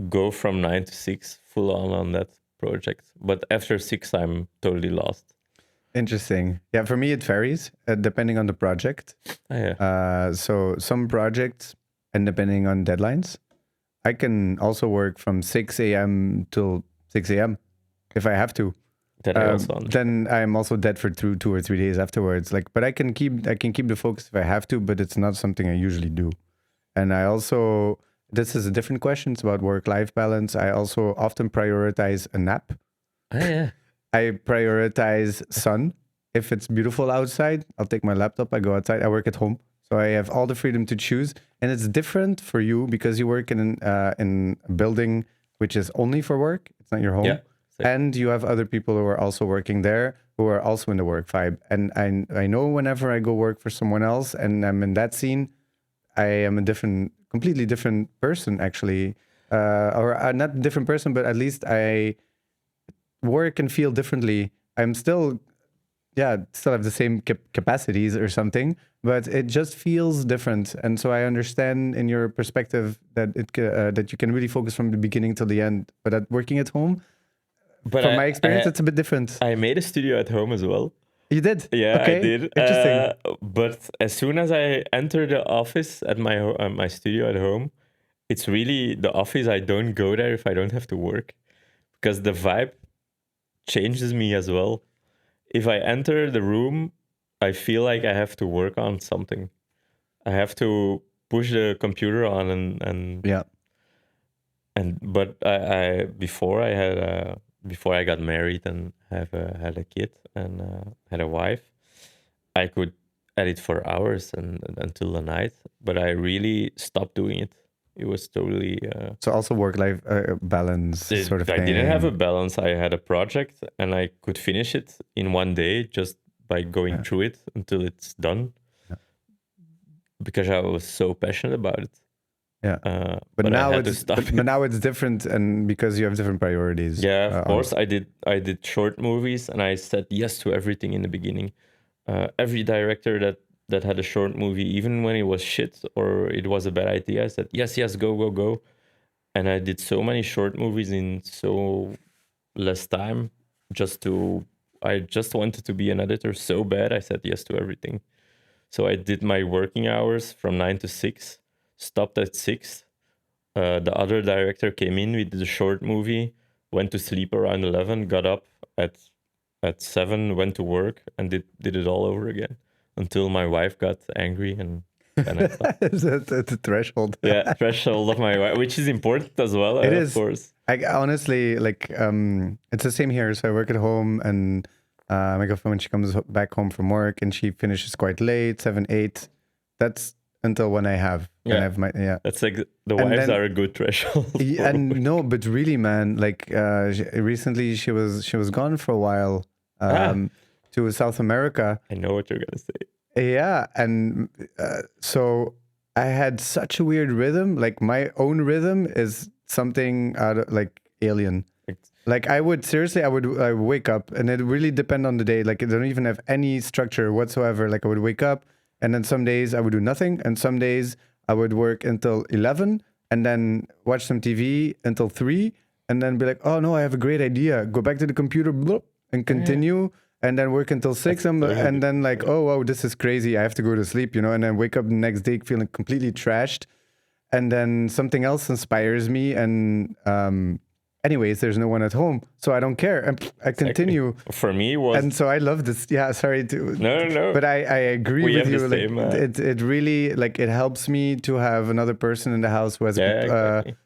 go from 9 to 6 full on that project. But after 6, I'm totally lost. Interesting. Yeah, for me, it varies depending on the project. Oh, yeah. So some projects, and depending on deadlines, I can also work from 6 a.m. till 6 a.m. if I have to. That I also understand. Then I'm also dead for 2 or 3 days afterwards. Like, but I can keep the focus if I have to, but it's not something I usually do. And I also, this is a different question. It's about work-life balance. I also often prioritize a nap. Oh, yeah. I prioritize sun. If it's beautiful outside, I'll take my laptop, I go outside, I work at home. So I have all the freedom to choose. And it's different for you because you work in a building which is only for work. It's not your home. Yeah. And you have other people who are also working there, who are also in the work vibe. And I know whenever I go work for someone else and I'm in that scene, I am completely different person, actually. Or not different person, but at least I work and feel differently. I'm still have the same capacities or something, but it just feels different. And so I understand in your perspective that that you can really focus from the beginning till the end. But at working at home, But from my experience, it's a bit different. I made a studio at home as well. You did? Yeah, Okay. I did. Interesting. But as soon as I enter the office at my studio at home, it's really the office. I don't go there if I don't have to work, because the vibe changes me as well. If I enter the room, I feel like I have to work on something. I have to push the computer on and Yeah. But I before I got married and had a kid and had a wife, I could edit for hours and until the night. But I really stopped doing it. It was totally. So also work-life balance sort of I thing. didn't have a balance. I had a project and I could finish it in one day just by going through it until it's done. Yeah. because I was so passionate about it. Yeah. But But I now had to it's stop but now it's different, and because you have different priorities. Yeah, of On course. I did short movies, and I said yes to everything in the beginning. Every director that had a short movie, even when it was shit or it was a bad idea, I said yes, yes, go, go, go. And I did so many short movies in so less time. I just wanted to be an editor so bad. I said yes to everything. So I did my working hours from 9 to 6, stopped at 6. The other director came in, we did a short movie, went to sleep around 11, got up at 7, went to work, and did it all over again until my wife got angry, and then I stopped. it's a threshold. Yeah, threshold of my wife, which is important as well, It of is. course. I honestly like. It's the same here. So I work at home, and my girlfriend, when she comes back home from work, and she finishes quite late, 7, 8. That's until when I have when I Yeah. have my That's like the And wives then- are a good threshold. Yeah, and no, but really, man, like recently she was gone for a while to South America. I know what you're gonna say. Yeah, and so I had such a weird rhythm. Like my own rhythm is something out of like alien. Like I would wake up, and it really depend on the day. Like I don't even have any structure whatsoever. Like I would wake up, and then some days I would do nothing, and some days I would work until 11, and then watch some TV until 3, and then be like, oh no, I have a great idea. Go back to the computer, bloop, and continue, and then work until 6, and then like, oh wow, this is crazy. I have to go to sleep, and then wake up the next day feeling completely trashed, and then something else inspires me, and anyways, there's no one at home, so I don't care, and I continue. For me, it was And so I love this. Yeah, sorry to no. but I agree We with have you. the Like same, it really like it helps me to have another person in the house who has exactly.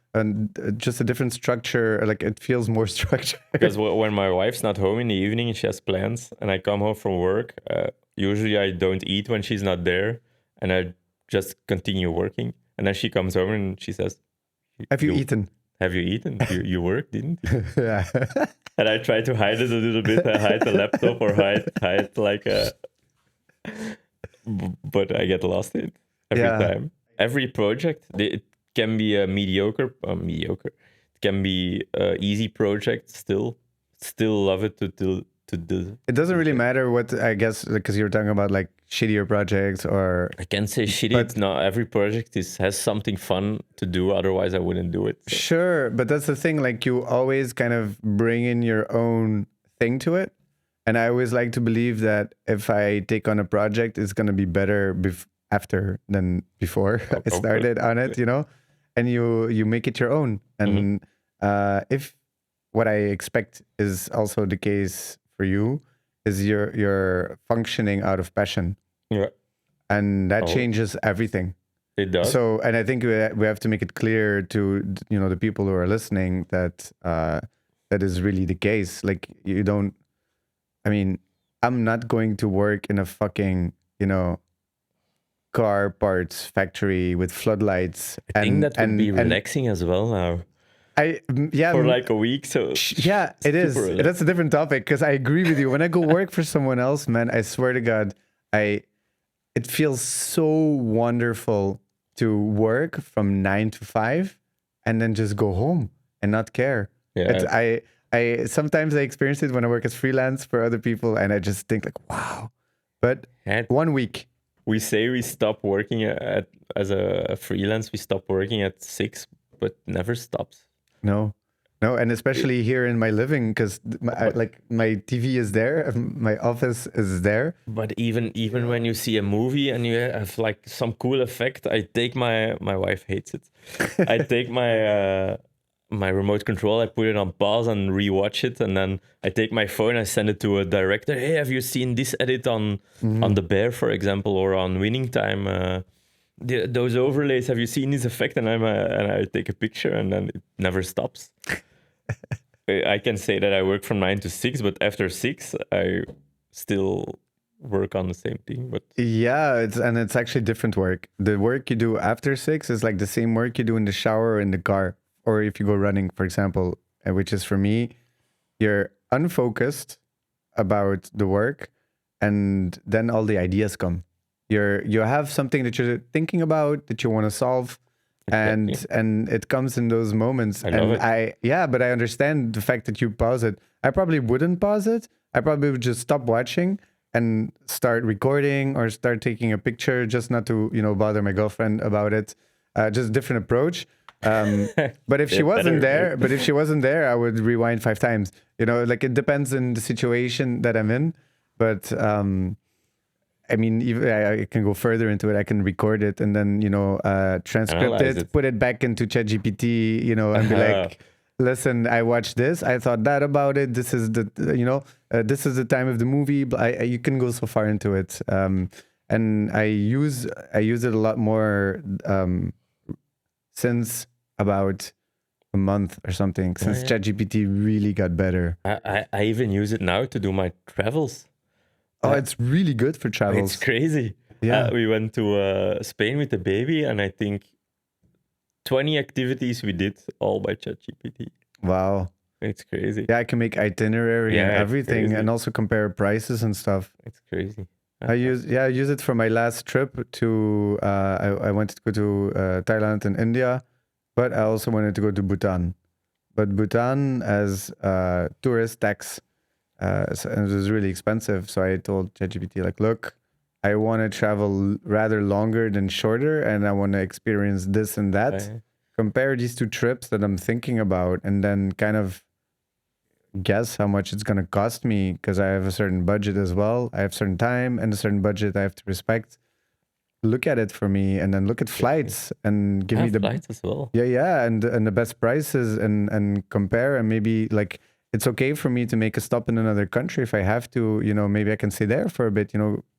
just a different structure. Like it feels more structured. Because when my wife's not home in the evening and she has plans, and I come home from work, usually I don't eat when she's not there, and I just continue working. And then she comes home and she says, Have you eaten? Have you eaten? You worked, didn't you? Yeah. And I try to hide it a little bit. I hide the laptop or hide like a... But I get lost in it every time. Every project, it can be a mediocre. It can be an easy project still. Still love it to do. It doesn't really matter what, I guess, because you're talking about like shittier projects or... I can't say shitty. But no, every project has something fun to do. Otherwise, I wouldn't do it. So. Sure, but that's the thing. Like you always kind of bring in your own thing to it. And I always like to believe that if I take on a project, it's going to be better after than before I started on it, and you make it your own. And if what I expect is also the case for you, is you're functioning out of passion. Yeah. And that changes everything. It does. So, and I think we have to make it clear to, the people who are listening that that is really the case. Like you don't, I'm not going to work in a fucking, car parts factory with floodlights. I think that would be relaxing as well now. For like a week, so yeah, it is. Relaxing. That's a different topic because I agree with you. When I go work for someone else, man, I swear to God, it feels so wonderful to work from 9 to 5 and then just go home and not care. Yeah. I sometimes I experience it when I work as freelance for other people, and I just think like, wow. But 1 week. We say we stop working as a freelance. We stop working at 6, but never stops. No, and especially here in my living, because my TV is there, my office is there. But even when you see a movie and you have like some cool effect, I take my wife hates it. I take my remote control, I put it on pause and rewatch it, and then I take my phone, I send it to a director. Hey, have you seen this edit on The Bear, for example, or on Winning Time? Those overlays, have you seen this effect? And I take a picture, and then it never stops. I can say that I work from 9 to 6, but after 6, I still work on the same thing. But yeah, it's actually different work. The work you do after 6 is like the same work you do in the shower or in the car, or if you go running, for example, which is for me, you're unfocused about the work, and then all the ideas come. you have something that you're thinking about that you want to solve, Exactly. and it comes in those moments. I love it. But I understand the fact that you pause it. I probably wouldn't pause it. I probably would just stop watching and start recording or start taking a picture, just not to bother my girlfriend about it. Just different approach. But if she Yeah, wasn't better. there, I would rewind 5 times. Like it depends on the situation that I'm in. But I mean, even I can go further into it. I can record it and then transcript Analyze it, it. put it back into ChatGPT, and be like, "Listen, I watched this. I thought that about it. This is this is the time of the movie." But you can go so far into it, and I use it a lot more since about a month or something. Since Yeah. ChatGPT really got better. I even use it now to do my travels. Oh, it's really good for travels. It's crazy. Yeah. We went to Spain with the baby, and I think 20 activities we did all by ChatGPT. Wow. It's crazy. Yeah, I can make itinerary and Yeah, it's everything, crazy. and also compare prices and stuff. It's crazy. I use it for my last trip to. I wanted to go to Thailand and India, but I also wanted to go to Bhutan. But Bhutan has tourist tax, and it was really expensive. So I told ChatGPT like, look, I want to travel rather longer than shorter, and I want to experience this and that. Compare these two trips that I'm thinking about, and then kind of guess how much it's going to cost me, because I have a certain budget as well. I have certain time and a certain budget I have to respect. Look at it for me, and then look at flights and give me the flights as well. Yeah, and the best prices, and compare, and maybe like it's okay for me to make a stop in another country if I have to. Maybe I can stay there for a bit.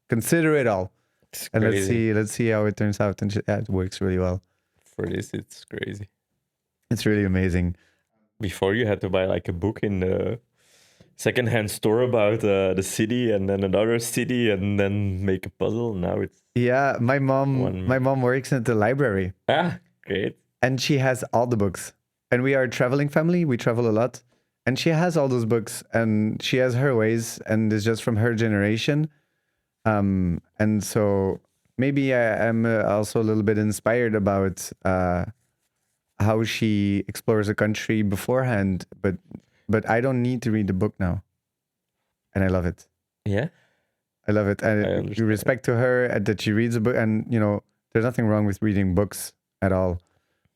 Consider it all, It's and crazy. let's see how it turns out. And it works really well. For this, it's crazy. It's really amazing. Before you had to buy like a book in the secondhand store about the city, and then another city, and then make a puzzle. Now it's my mom works at the library. Great. And she has all the books. And we are a traveling family. We travel a lot. And she has all those books, and she has her ways, and it's just from her generation. And so maybe I am also a little bit inspired about how she explores a country beforehand, but I don't need to read the book now. And I love it. Yeah. I love it. And respect to her that she reads a book, and there's nothing wrong with reading books at all.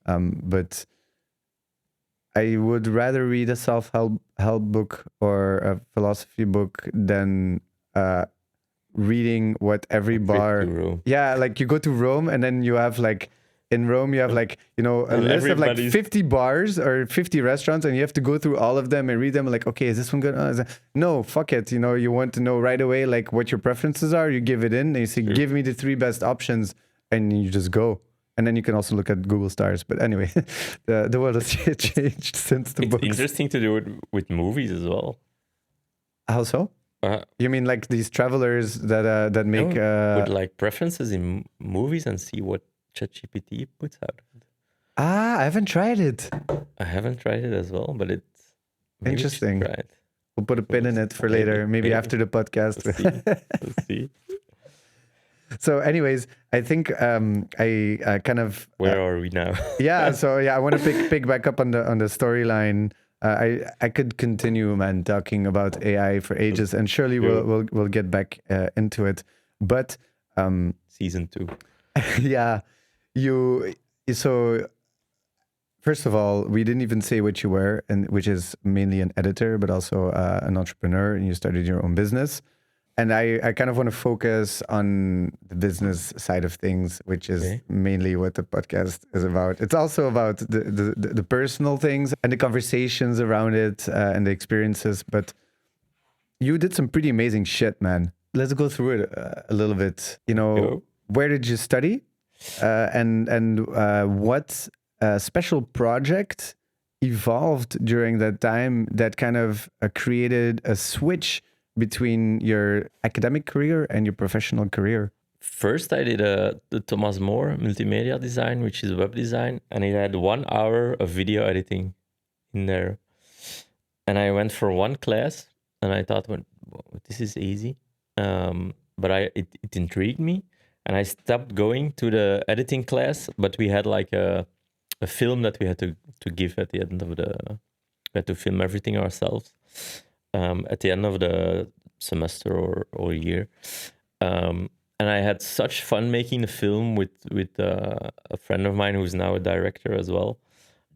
But I would rather read a self-help book or a philosophy book than reading what every bar. Yeah, like you go to Rome, and then you have like, in Rome you have like, a list of like 50 bars or 50 restaurants, and you have to go through all of them and read them like, okay, is this one good? No, fuck it. You want to know right away like what your preferences are, you give it in, and you say, give me the 3 best options, and you just go. And then you can also look at Google stars. But anyway, the world has changed since the books. It's interesting to do it with movies as well. How so? You mean like these travelers that make with like preferences in movies and see what ChatGPT puts out. I haven't tried it. I haven't tried it as well, but it's interesting. We'll put a pin in it for later, maybe after the podcast. We'll see. So anyways, I think I kind of where are we now? I want to pick back up on the storyline. I could continue, man, talking about AI for ages, and surely we'll get back into it. But season 2. Yeah, so first of all, we didn't even say what you were, and which is mainly an editor, but also an entrepreneur, and you started your own business. And I kind of want to focus on the business side of things, which is mainly what the podcast is about. It's also about the personal things and the conversations around it and the experiences. But you did some pretty amazing shit, man. Let's go through it a little bit. Where did you study? And what special project evolved during that time that kind of created a switch between your academic career and your professional career? First, I did the Thomas More multimedia design, which is web design, and it had 1 hour of video editing in there. And I went for one class, and I thought, well, this is easy. But it intrigued me. and I stopped going to the editing class. But we had like a film that we had to give at the end of the. We had to film everything ourselves at the end of the semester or year. And I had such fun making the film with a friend of mine who's now a director as well.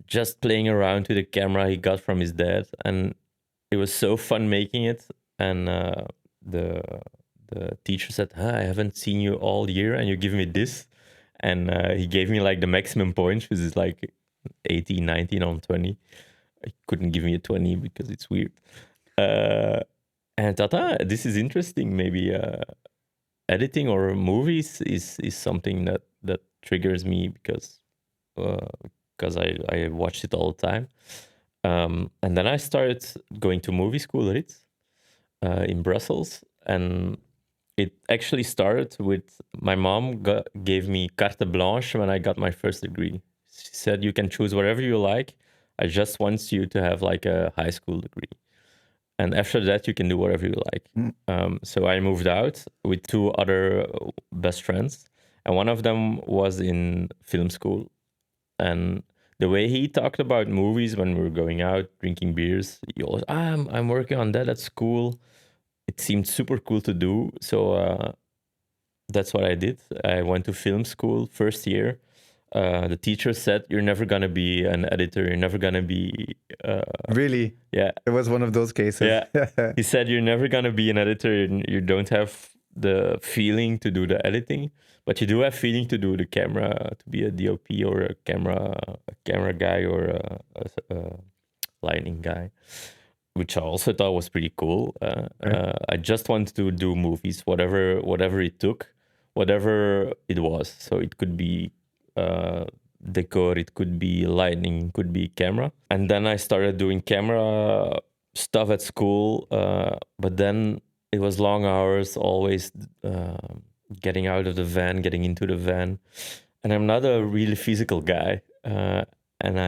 Just playing around with the camera he got from his dad, and it was so fun making it. And the the teacher said, I haven't seen you all year, and you give me this. And he gave me like the maximum points, which is like 18, 19 on 20. He couldn't give me a 20 because it's weird. And I thought, this is interesting. Maybe editing or movies is something that triggers me because I watched it all the time. And then I started going to movie school, right, in Brussels. And it actually started with my mom gave me carte blanche when I got my first degree. She said, you can choose whatever you like. I just want you to have like a high school degree. And after that, you can do whatever you like. So I moved out with two other best friends. And one of them was in film school. And the way he talked about movies when we were going out, drinking beers, he always, I'm working on that at school. It seemed super cool to do. So that's what I did. I went to film school first year. The teacher said, you're never going to be an editor. You're never going to be... Really? Yeah. It was one of those cases. Yeah. He said, you're never going to be an editor. You don't have the feeling to do the editing, but you do have feeling to do the camera, to be a DOP or a camera guy or a lighting guy, which I also thought was pretty cool. I just wanted to do movies, whatever it took, whatever it was. So it could be decor, it could be lighting, it could be camera. And then I started doing camera stuff at school, but then it was long hours, always getting out of the van, getting into the van. And I'm not a really physical guy. And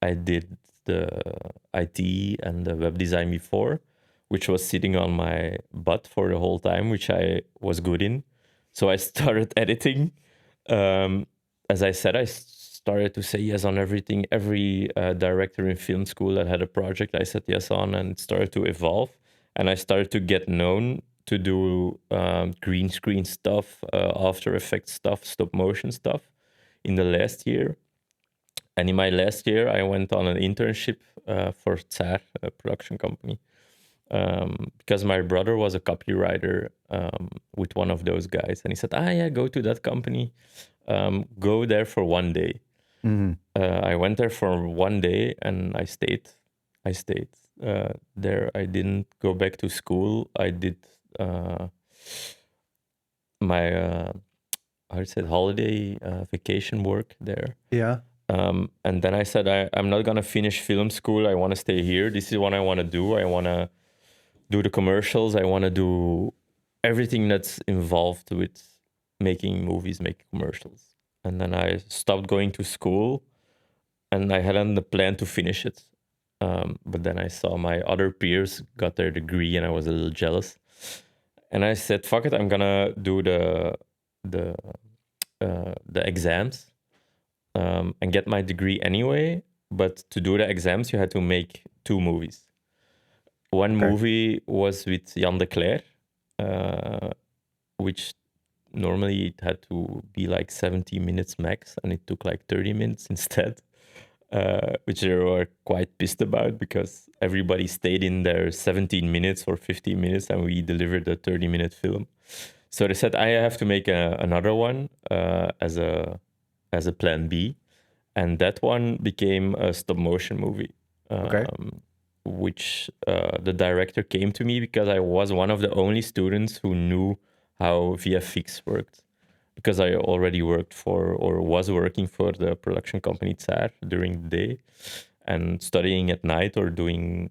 I did the IT and the web design before, which was sitting on my butt for the whole time, which I was good in. So I started editing. As I said, I started to say yes on everything. Every director in film school that had a project, I said yes on, and it started to evolve. And I started to get known to do green screen stuff, After Effects stuff, stop motion stuff in the last year. And in my last year, I went on an internship for Tsar, a production company, because my brother was a copywriter with one of those guys. And he said, yeah, go to that company. Go there for one day. I went there for one day and I stayed. There. I didn't go back to school. I did my holiday vacation work there. Yeah. And then I said, I'm not going to finish film school. I want to stay here. This is what I want to do. I want to do the commercials. I want to do everything that's involved with making movies, making commercials. And then I stopped going to school and I hadn't the plan to finish it. But then I saw my other peers got their degree and I was a little jealous. And I said, fuck it, I'm going to do the exams. And get my degree anyway. But to do the exams, you had to make 2 movies. One movie was with Jan de Cler, which normally it had to be like 70 minutes max, and it took like 30 minutes instead, which they were quite pissed about because everybody stayed in there 17 minutes or 15 minutes, and we delivered a 30-minute film. So they said, I have to make another one as a plan B. And that one became a stop motion movie, which the director came to me because I was one of the only students who knew how VFX worked, because I already worked for or was working for the production company Tsar during the day and studying at night or doing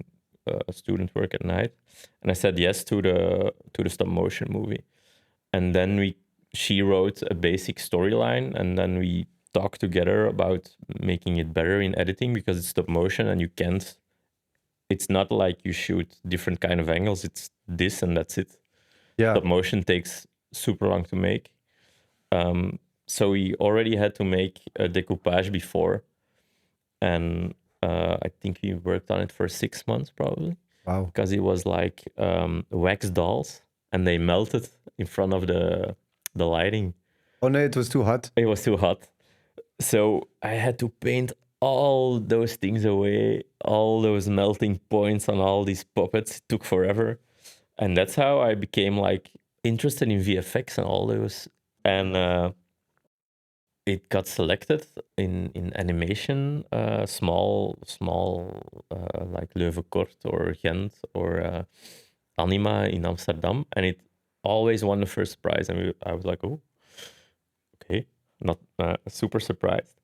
student work at night. And I said yes to the stop motion movie. And then she wrote a basic storyline, and then we talked together about making it better in editing because it's stop motion and it's not like you shoot different kind of angles. It's this and that's it. Yeah. Stop motion takes super long to make. So we already had to make a decoupage before, and I think we worked on it for 6 months probably, Wow. because it was like wax dolls, and they melted in front of the lighting. Oh no, it was too hot. It was too hot, so I had to paint all those things away, all those melting points on all these puppets. It took forever, and that's how I became like interested in VFX and all those. And it got selected in animation, small like Leuven Kort or Gent or Anima in Amsterdam, and it always won the first prize. And I was like, oh, okay, not super surprised.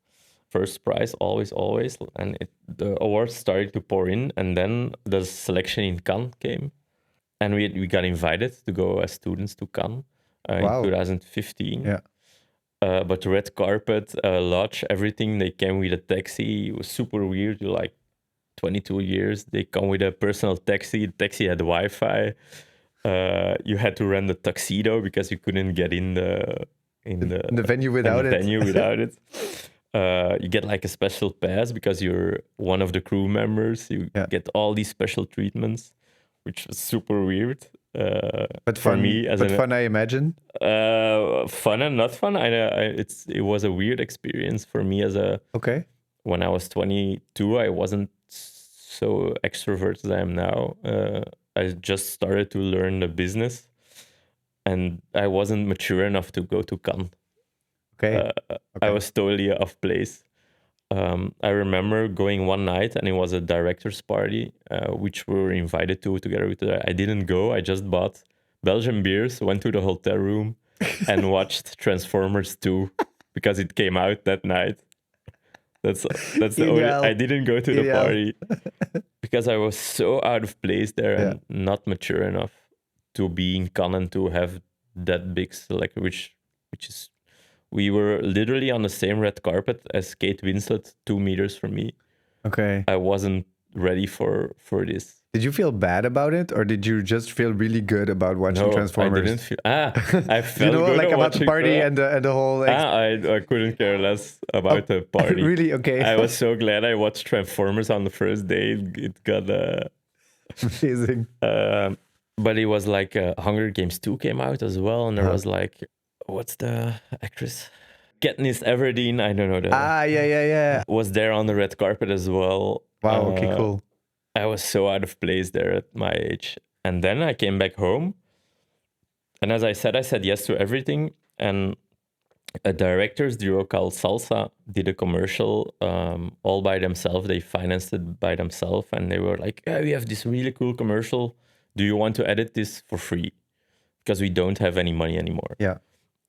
First prize, always, and the awards started to pour in, and then the selection in Cannes came, and we got invited to go as students to Cannes in Wow. 2015. Yeah. But red carpet, lodge, everything. They came with a taxi. It was super weird. You're like 22 years. They come with a personal taxi. The taxi had Wi-Fi. You had to rent a tuxedo because you couldn't get in the venue without it. venue without it. You get like a special pass because you're one of the crew members. You get all these special treatments, which was super weird. But for fun, me as fun, I imagine. Fun and not fun. It was a weird experience for me as a. Okay. When I was 22, I wasn't so extroverted as I am now. I just started to learn the business, and I wasn't mature enough to go to Cannes. Okay. I was totally off place. I remember going one night, and it was a director's party, which we were invited to together with I didn't go. I just bought Belgian beers, went to the hotel room, and watched Transformers 2 because it came out that night. That's the only. I didn't go to the party because I was so out of place there and not mature enough to be in Cannes and to have that big select, which is. We were literally on the same red carpet as Kate Winslet, 2 meters from me. Okay. I wasn't ready for this. Did you feel bad about it, or did you just feel really good about watching Transformers? I didn't feel. I felt good like about the party and the whole. I couldn't care less about the party. Really? Okay. I was so glad I watched Transformers on the first day. It got amazing. But it was like Hunger Games 2 came out as well, and there was like. What's the actress? Katniss Everdeen. I don't know. Yeah. Was there on the red carpet as well. Wow, okay, cool. I was so out of place there at my age. And then I came back home. And as I said yes to everything. And a director's duo called Salsa did a commercial all by themselves. They financed it by themselves. And they were like, yeah, we have this really cool commercial. Do you want to edit this for free? Because we don't have any money anymore. Yeah.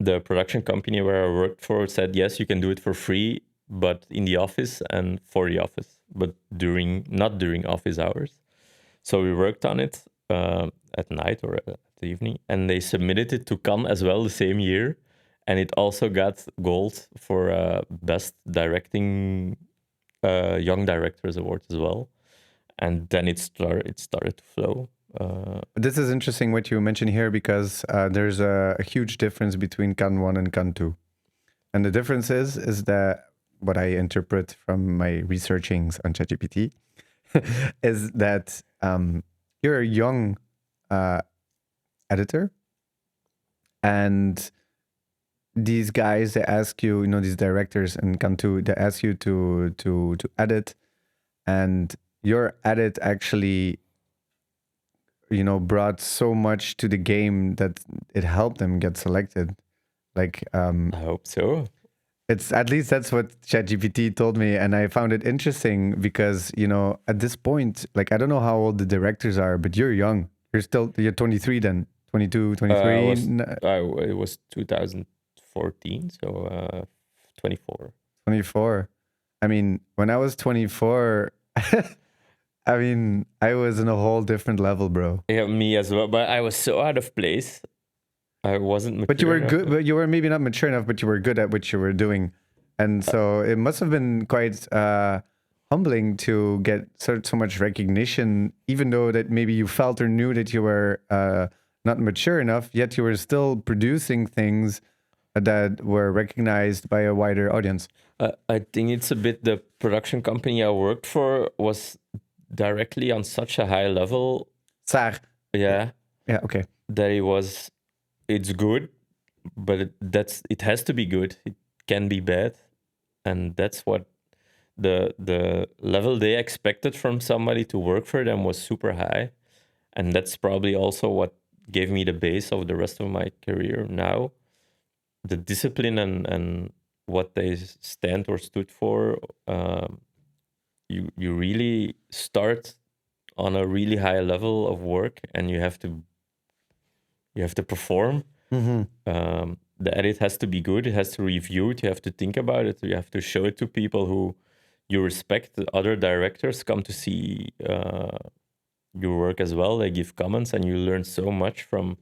The production company where I worked for said, yes, you can do it for free, but in the office and for the office, but not during office hours. So we worked on it at night or at the evening, and they submitted it to Cannes as well the same year. And it also got gold for Best Directing Young Directors Award as well. And then it started to flow. This is interesting what you mentioned here, because there's a huge difference between Cannes 1 and Cannes 2. And the difference is that what I interpret from my researchings on ChatGPT is that you're a young editor, and these guys, they ask you, these directors in Cannes 2, they ask you to edit, and your edit actually brought so much to the game that it helped them get selected. Like, I hope so. It's at least that's what ChatGPT told me, and I found it interesting because at this point, like, I don't know how old the directors are, but you're young. You're 23 then, 22, 23. It was 2014, so 24. 24. I mean, when I was 24. I mean, I was in a whole different level, bro. Yeah, me as well. But I was so out of place. I wasn't mature. But you were good. But you were maybe not mature enough, but you were good at what you were doing. And so it must have been quite humbling to get so much recognition, even though that maybe you felt or knew that you were not mature enough, yet you were still producing things that were recognized by a wider audience? I think it's a bit the production company I worked for was directly on such a high level. Saar. Yeah, Yeah, okay. that it's good, but it has to be good. It can be bad, and that's what the level they expected from somebody to work for them was super high, and that's probably also what gave me the base of the rest of my career now. The discipline and what they stand or stood for, you really start on a really high level of work, and you have to perform. The edit has to be good. It has to review it. You have to think about it. You have to show it to people who you respect. The other directors come to see your work as well. They give comments, and you learn so much from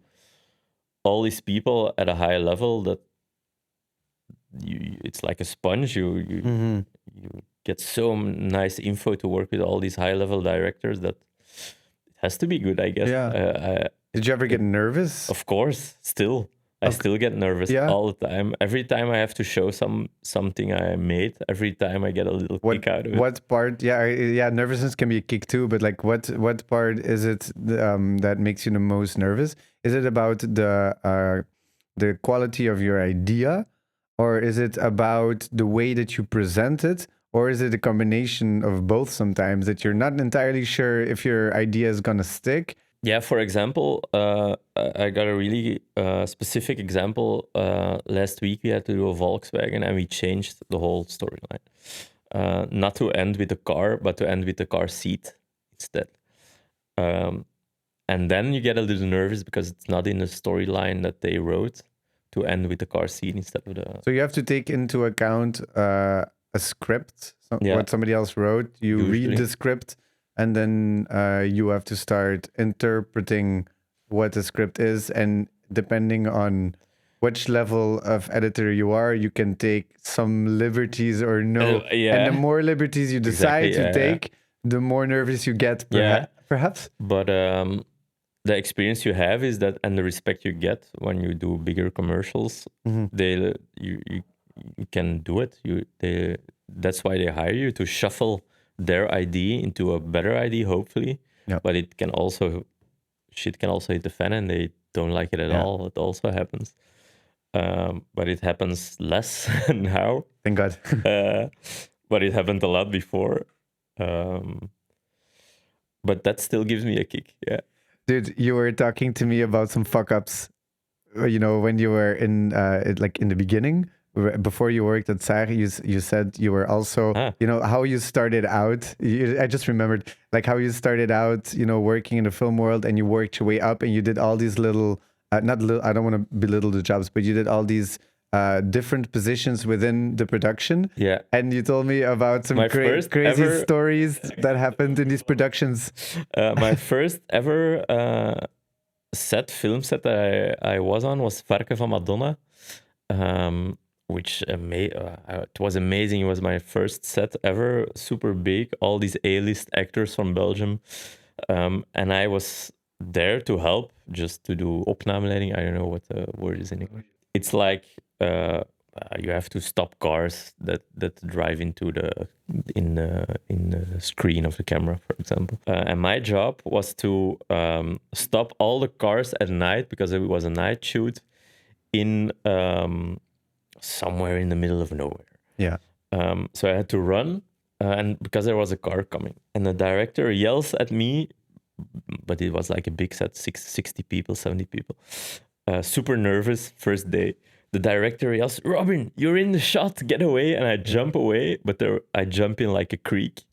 all these people at a high level that it's like a sponge. You get so nice info to work with all these high level directors that it has to be good, I guess. Yeah. Did you ever get nervous? Of course, still. I still get nervous all the time. Every time I have to show something I made, every time I get a little kick out of it. What part? Yeah, nervousness can be a kick too. But like, what part is it that makes you the most nervous? Is it about the quality of your idea, or is it about the way that you present it, or is it a combination of both? Sometimes that you're not entirely sure if your idea is gonna stick. Yeah, for example, I got a really specific example. Last week we had to do a Volkswagen, and we changed the whole storyline. Not to end with the car, but to end with the car seat instead. And then you get a little nervous because it's not in the storyline that they wrote to end with the car seat instead of the... So you have to take into account a script, what somebody else wrote. You read the script, and then you have to start interpreting what the script is. And depending on which level of editor you are, you can take some liberties or no. And the more liberties you decide to take, the more nervous you get, perhaps. But the experience you have is that, and the respect you get when you do bigger commercials, you can do it. That's why they hire you, to shuffle their idea into a better idea, hopefully. But it can also hit the fan, and they don't like it at all. It also happens, but it happens less now. Thank God. But it happened a lot before. But that still gives me a kick. Yeah, dude, you were talking to me about some fuck ups. You know, when you were in like in the beginning. Before you worked at Saar, you said you were also, you know, how you started out. I just remembered like how you started out, you know, working in the film world, and you worked your way up, and you did all these little, not little, I don't want to belittle the jobs, but you did all these different positions within the production. Yeah. And you told me about some crazy stories that happened in these productions. My first ever film set that I was on was Varken van Madonna. Which it was amazing. It was my first set ever, super big, all these A-list actors from Belgium. And I was there to help, just to do opnameleiding. I don't know what the word is in English. It's like you have to stop cars that drive into in the screen of the camera, for example. And my job was to stop all the cars at night, because it was a night shoot in... somewhere in the middle of nowhere. Yeah. So I had to run, and because there was a car coming, and the director yells at me, but it was like a big set, 60 people, 70 people. Super nervous, first day. The director yells, "Robin, you're in the shot, get away." And I jump away, but I jump in like a creek.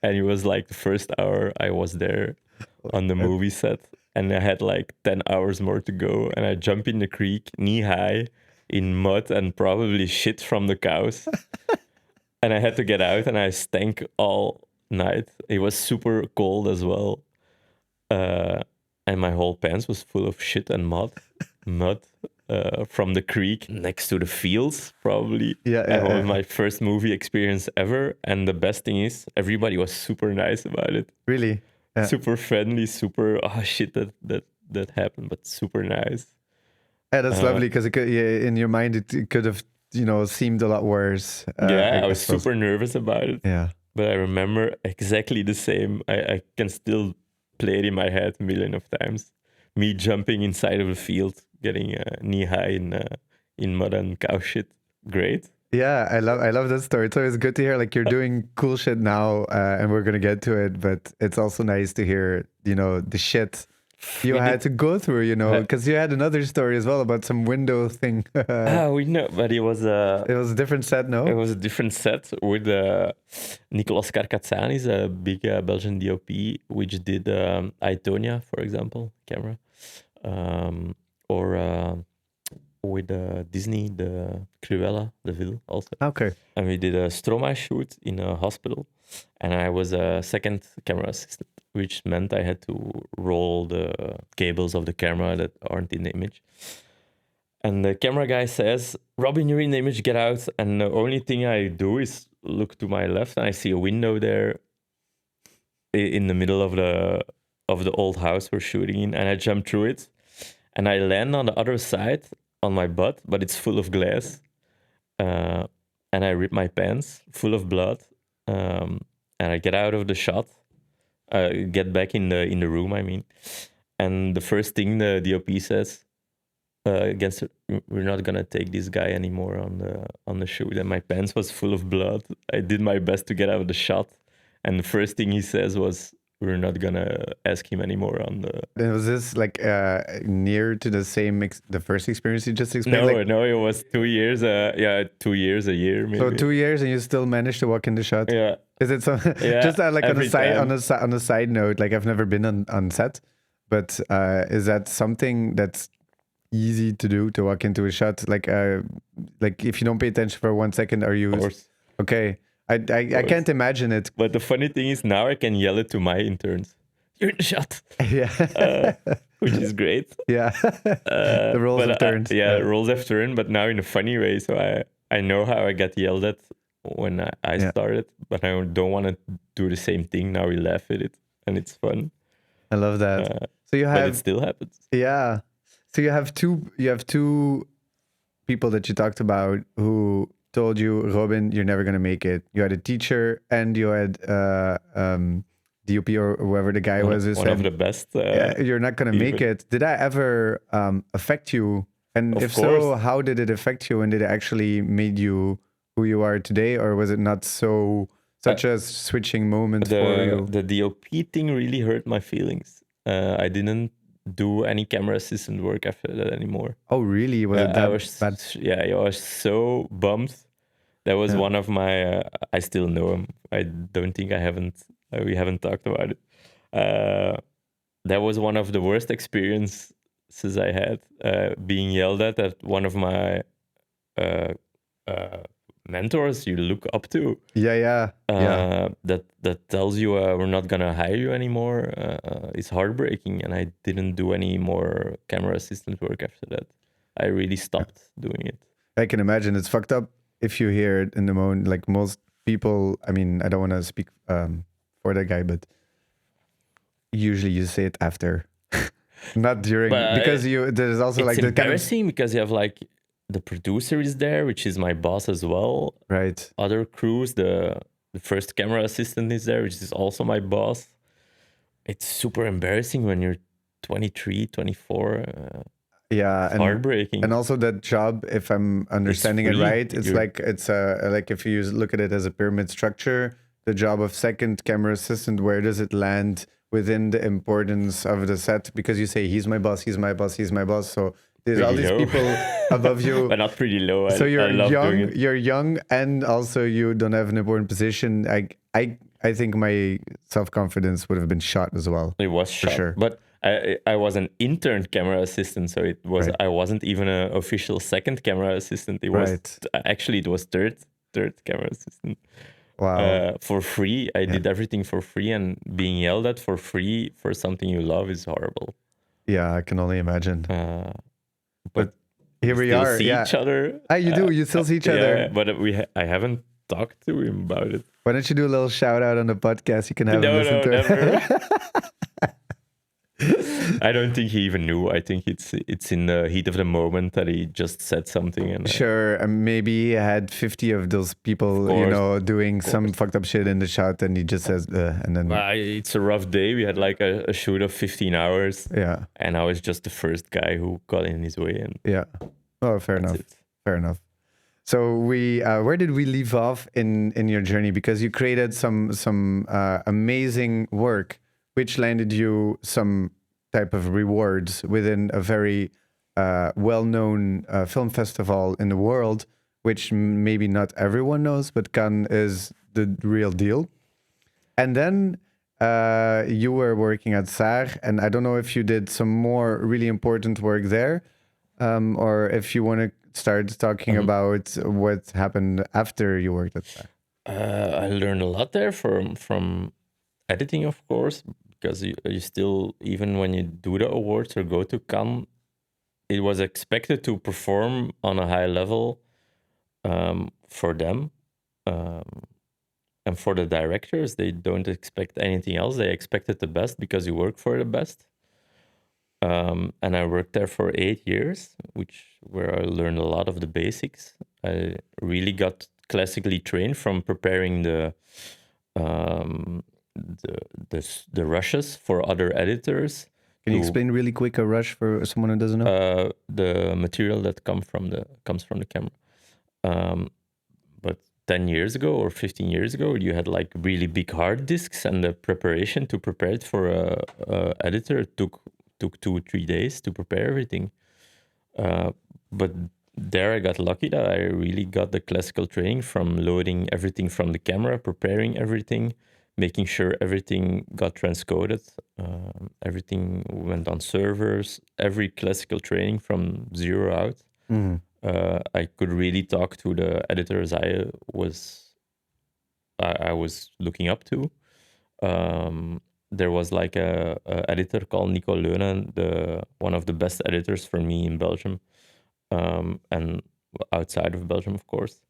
And it was like the first hour I was there on the movie set. And I had like 10 hours more to go. And I jump in the creek, knee high, in mud and probably shit from the cows. And I had to get out, and I stank all night. It was super cold as well. And my whole pants was full of shit and mud from the creek next to the fields, probably. Yeah. It was my first movie experience ever. And the best thing is, everybody was super nice about it. Really? Super friendly, super, oh shit, that happened, but super nice. Yeah, that's lovely because it could, yeah, in your mind it could have seemed a lot worse. Yeah, I was suppose. super nervous about it. Yeah. But I remember exactly the same. I can still play it in my head a million of times. Me jumping inside of a field, getting knee high in mud and cow shit. Great. Yeah, I love that story. It's always good to hear like you're doing cool shit now, and we're gonna get to it. But it's also nice to hear the shit you had to go through, because you had another story as well about some window thing. We know, but it was It was a different set, no? It was a different set with Nicolas Carcazzanis, a big Belgian DOP, which did Itonia, for example, camera, or with Disney, the Cruella, the Ville also. Okay. And we did a Stromae shoot in a hospital, and I was a second camera assistant, which meant I had to roll the cables of the camera that aren't in the image. And the camera guy says, "Robin, you're in the image, get out." And the only thing I do is look to my left, and I see a window there in the middle of the old house we're shooting in, and I jump through it, and I land on the other side on my butt, but it's full of glass, and I rip my pants full of blood, and I get out of the shot, get back in the room, I mean, and the first thing the DOP says, against we're not gonna take this guy anymore on the shoot. And my pants was full of blood. I did my best to get out of the shot, and the first thing he says was, "We're not gonna ask him anymore on the." And was this like near to the same the first experience you just explained? No, it was 2 years. 2 years, a year maybe. So 2 years, and you still managed to walk in the shot. Yeah. Is it so? Yeah, just like on every a side time. on a side note, like I've never been on set, but is that something that's easy to do, to walk into a shot? Like if you don't pay attention for 1 second, are you Of course. okay? I can't imagine it. But the funny thing is, now I can yell it to my interns. "You're in the shot," Yeah. which is great. Yeah. The roles have turned. Roles have turned, but now in a funny way. So I know how I got yelled at when I started, but I don't want to do the same thing. Now we laugh at it, and it's fun. I love that. So you But have it still happens. Yeah. So you have two people that you talked about who told you, "Robin, you're never gonna make it." You had a teacher and you had DOP or whoever the guy was who One said, of the best. "Yeah, you're not gonna make even. it." Did that ever affect you? And Of if so, course. how did it affect you? And did it actually made you who you are today, or was it not such a switching moment for you? The DOP thing really hurt my feelings. I didn't do any camera assistant work after that anymore. Oh, really? Was it that bad? Yeah, I was so bummed. That was one of my. I still know him. I don't think we haven't talked about it. That was one of the worst experiences I had. Being yelled at one of my mentors you look up to. Yeah. That tells you we're not gonna hire you anymore. It's heartbreaking, and I didn't do any more camera assistant work after that. I really stopped doing it. I can imagine it's fucked up if you hear it in the moment. Like most people, I mean, I don't want to speak for that guy, but usually you say it after, not during, because there's also it's like the embarrassing because you have like the producer is there, which is my boss as well. Right. Other crews, the first camera assistant is there, which is also my boss. It's super embarrassing when you're 23, 24. Yeah, and heartbreaking. And also that job, if I'm understanding it right, it's like if you look at it as a pyramid structure, the job of second camera assistant, where does it land within the importance of the set? Because you say he's my boss, he's my boss, he's my boss. So there's all these people above you, but not pretty low. So you're young, and also you don't have an important position. I think my self-confidence would have been shot as well. It was shot, for sure, but I was an intern camera assistant, so it was I wasn't even an official second camera assistant. It was actually it was third camera assistant. Wow! For free, I did everything for free, and being yelled at for free for something you love is horrible. Yeah, I can only imagine. But here we are. See each other. You do. You still see each other. But I haven't talked to him about it. Why don't you do a little shout out on the podcast? You can have never. I don't think he even knew. I think it's in the heat of the moment that he just said something, and Sure, and maybe he had 50 of those people, course, doing some fucked up shit in the shot, and he just says, and then, it's a rough day. We had like a shoot of 15 hours, yeah, and I was just the first guy who got in his way, and yeah. Oh, fair that's enough. it. Fair enough. So where did we leave off in your journey? Because you created some amazing work, which landed you some type of rewards within a very well-known film festival in the world, which maybe not everyone knows, but Cannes is the real deal. And then you were working at SAR, and I don't know if you did some more really important work there, or if you want to start talking about what happened after you worked at SAR. I learned a lot there from editing, of course, because you still, even when you do the awards or go to Cannes, it was expected to perform on a high level for them. And for the directors, they don't expect anything else. They expected the best because you work for the best. And I worked there for 8 years, where I learned a lot of the basics. I really got classically trained from preparing um, the rushes for other editors. Can you explain really quick a rush for someone who doesn't know? The material that comes from the camera. But 10 years ago or 15 years ago, you had like really big hard disks, and the preparation to prepare it for a editor took 2 or 3 days to prepare everything. But there I got lucky that I really got the classical training from loading everything from the camera, preparing everything, making sure everything got transcoded, everything went on servers, every classical training from zero out. I could really talk to the editors I was looking up to. There was like a editor called Nico Leuven, one of the best editors for me in Belgium, and outside of Belgium, of course.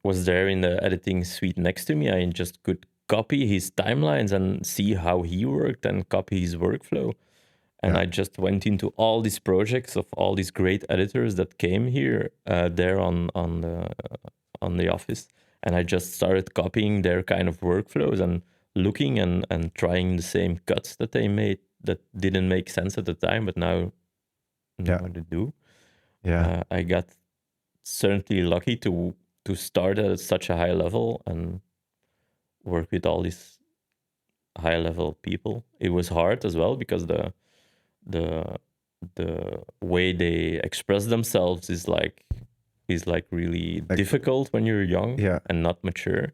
Was there in the editing suite next to me. I just could copy his timelines and see how he worked and copy his workflow. And I just went into all these projects of all these great editors that came here, there on the office, and I just started copying their kind of workflows and looking and trying the same cuts that they made that didn't make sense at the time, but now they do. Yeah. I got certainly lucky to start at such a high level and work with all these high level people. It was hard as well because the way they express themselves is like really difficult when you're young and not mature.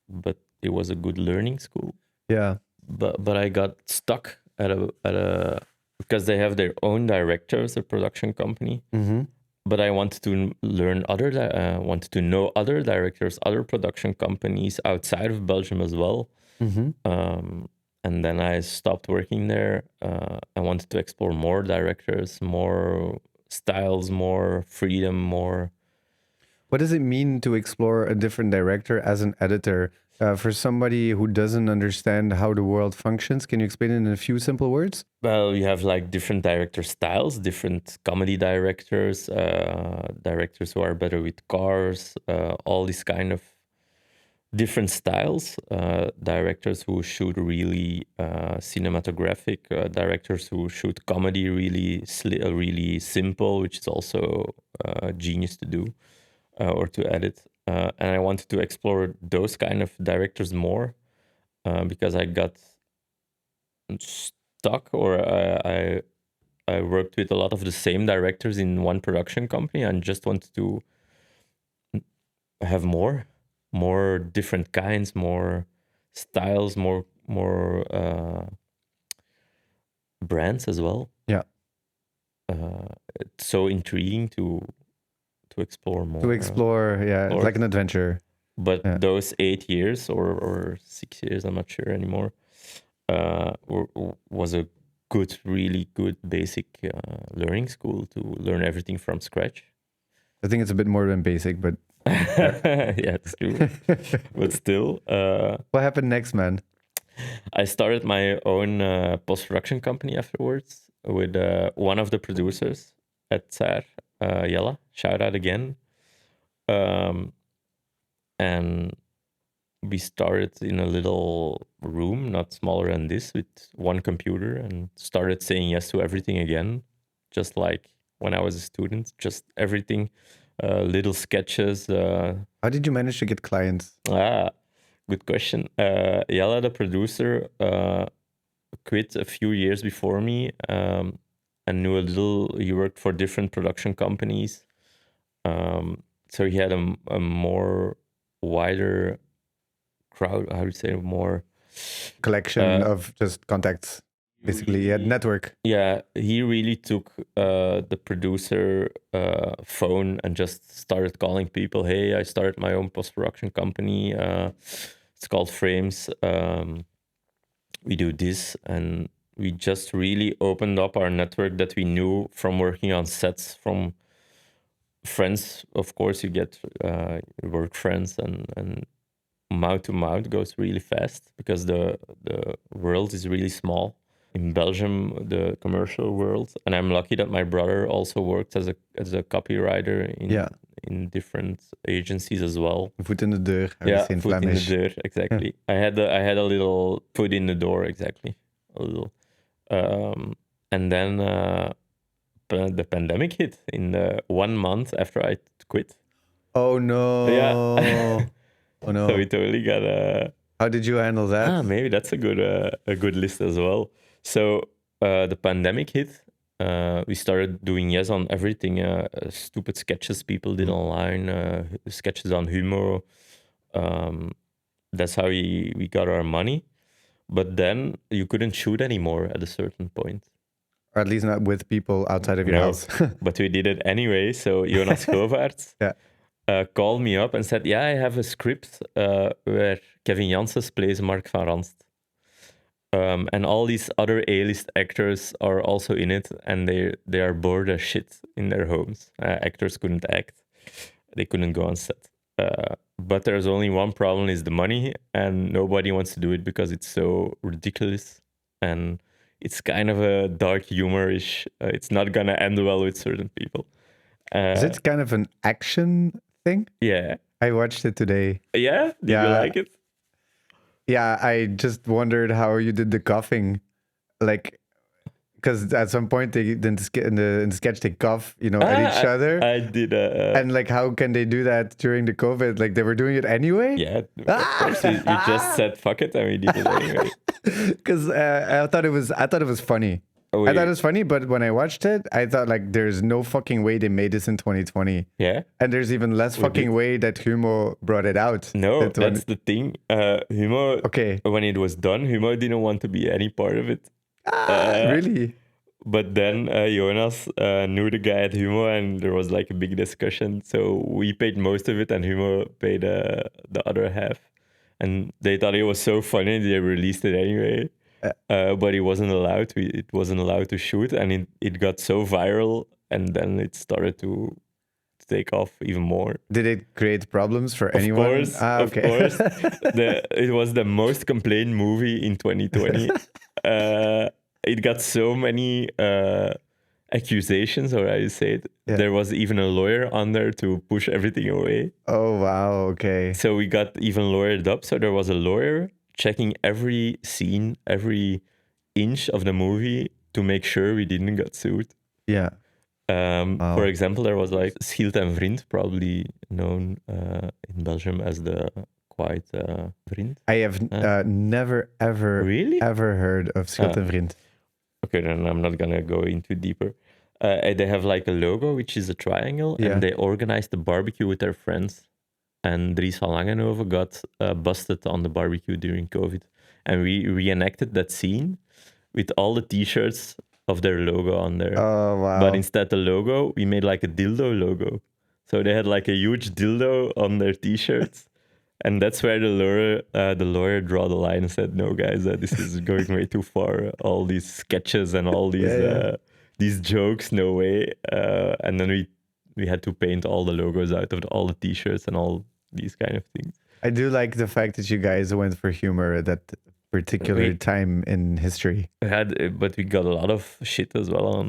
But it was a good learning school. Yeah. But I got stuck at a because they have their own directors, a production company. But I wanted to wanted to know other directors, other production companies outside of Belgium as well. And then I stopped working there. I wanted to explore more directors, more styles, more freedom, more. What does it mean to explore a different director as an editor? For somebody who doesn't understand how the world functions, can you explain it in a few simple words? Well, you have like different director styles, different comedy directors, directors who are better with cars, all these kind of different styles, directors who shoot really cinematographic, directors who shoot comedy really simple, which is also genius to do or to edit. And I wanted to explore those kind of directors more because I got stuck, or I worked with a lot of the same directors in one production company and just wanted to have more different kinds, more styles, more brands as well. Yeah. It's so intriguing to explore more. To explore, it's like an adventure. But those 8 years or 6 years, I'm not sure anymore, was a really good basic learning school to learn everything from scratch. I think it's a bit more than basic, but yeah, it's true. But still, what happened next, man? I started my own post-production company afterwards with one of the producers at Tsar, Jella. Shout out again. Um, and we started in a little room, not smaller than this, with one computer, and started saying yes to everything again, just like when I was a student. Just everything, little sketches. How did you manage to get clients? Good question. Jella, the producer, quit a few years before me, and knew a little. He worked for different production companies, so he had a more wider crowd. How would you say more Collection of just contacts. Basically, he had network. Yeah, he really took the producer phone and just started calling people. Hey, I started my own post production company. It's called Frames. We do this, and we just really opened up our network that we knew from working on sets from friends. Of course, you get work friends, and mouth to mouth goes really fast because the world is really small in Belgium, the commercial world. And I'm lucky that my brother also worked as a copywriter in different agencies as well. Foot in the deur. In foot Flemish. in the deur, exactly. I had a little foot in the door, exactly, a little. And then the pandemic hit in 1 month after I quit. Oh no! Yeah. Oh no! So we totally got a. How did you handle that? Maybe that's a good list as well. So the pandemic hit. We started doing yes on everything. Stupid sketches people did online. Sketches on Humo. That's how we got our money. But then you couldn't shoot anymore at a certain point. Or at least not with people outside of your house. But we did it anyway. So Jonas Govaerts called me up and said, yeah, I have a script where Kevin Janssens plays Mark van Ranst. And all these other A-list actors are also in it, and they are bored as shit in their homes. Actors couldn't act. They couldn't go on set. But there's only one problem, is the money, and nobody wants to do it because it's so ridiculous. And it's kind of a dark humor-ish. It's not going to end well with certain people. Is it kind of an action thing? Yeah. I watched it today. Yeah? Did you like it? Yeah, I just wondered how you did the coughing. Like, because at some point they in the sketch they cough, at each other. I did. And like, how can they do that during the COVID? Like, they were doing it anyway. Yeah, of course. We just said fuck it, and we did it anyway. Because I thought it was funny. I thought it was funny, but when I watched it, I thought like, there's no fucking way they made this in 2020. Yeah, and there's even less fucking way that Humo brought it out. No, that's the thing. Humo. Okay. When it was done, Humo didn't want to be any part of it. Really? But then Jonas knew the guy at Humo, and there was like a big discussion. So we paid most of it, and Humo paid the other half. And they thought it was so funny, they released it anyway. But it wasn't allowed. It wasn't allowed to shoot, and it got so viral, and then it started to take off even more. Did it create problems for anyone? Of course. It was the most complained movie in 2020. It got so many accusations, or how you say it. Yeah. There was even a lawyer on there to push everything away. Oh, wow. Okay. So we got even lawyered up. So there was a lawyer checking every scene, every inch of the movie to make sure we didn't get sued. Yeah. For example, there was like Schild en Vriend, probably known in Belgium as the Quiet Vriend. I have never, ever, ever heard of Schild en Vriend. Okay, then I'm not gonna go into deeper. They have like a logo, which is a triangle, and they organized the barbecue with their friends. And Dries van Langenhoven got busted on the barbecue during COVID. And we reenacted that scene with all the t-shirts of their logo on there. Oh, wow. But instead the logo, we made like a dildo logo. So they had like a huge dildo on their t-shirts. And that's where the lawyer draw the line and said, no, guys, this is going way too far. All these sketches and all these jokes, no way. And then we had to paint all the logos out of all the t-shirts and all these kind of things. I do like the fact that you guys went for humor, that particular time in history. But we got a lot of shit as well on.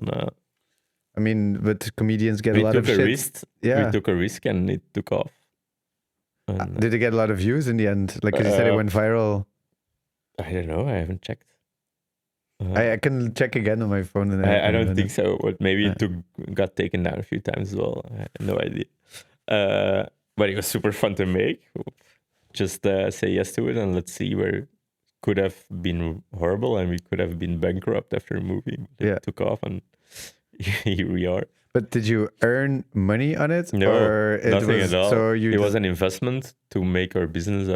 I mean, but comedians get a We lot of took a shit. risk. Yeah. We took a risk and it took off. And, Did it get a lot of views in the end? Like, because you said it went viral. I don't know. I haven't checked. I can check again on my phone. And I don't think so, but maybe it got taken down a few times as well. I have no idea. But it was super fun to make. Just say yes to it and let's see where it could have been horrible and we could have been bankrupt after a movie. It took off and here we are. But did you earn money on it? No, or nothing at all. So it was an investment to make our business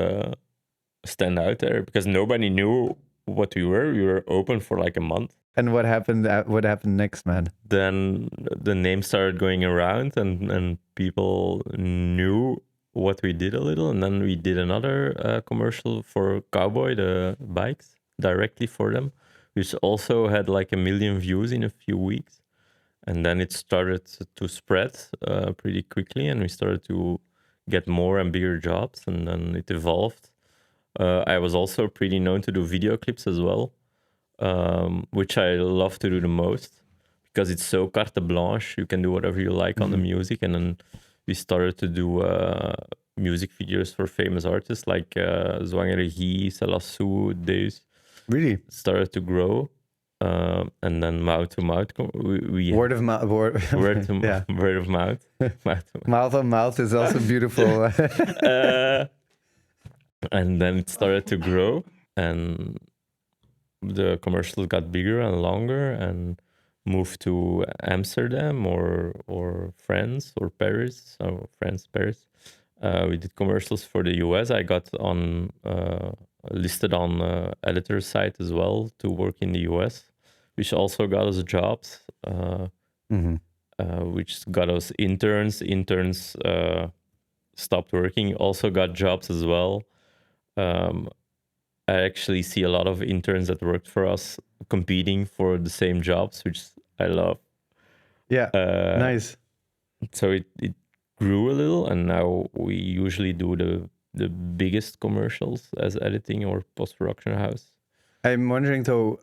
stand out there because nobody knew what we were. We were open for like a month. And what happened? What happened next, man? Then the name started going around, and people knew what we did a little. And then we did another commercial for Cowboy, the bikes, directly for them, which also had like 1 million views in a few weeks. And then it started to spread pretty quickly, and we started to get more and bigger jobs, and then it evolved. I was also pretty known to do video clips as well, which I love to do the most because it's so carte blanche. You can do whatever you like on the music. And then we started to do music videos for famous artists like Zwangeregie, Salassou, Deus. Really? Started to grow. And then mouth to mouth. Word of mouth. Word of mouth. Mouth on mouth is also beautiful. And then it started to grow, and the commercials got bigger and longer, and moved to Amsterdam or France or Paris. So France, Paris. We did commercials for the US. I got on listed on editor's site as well to work in the US, which also got us jobs. Which got us interns. Interns stopped working, also got jobs as well. I actually see a lot of interns that worked for us competing for the same jobs, which I love. Yeah, nice. So it grew a little, and now we usually do the biggest commercials as editing or post-production house. I'm wondering though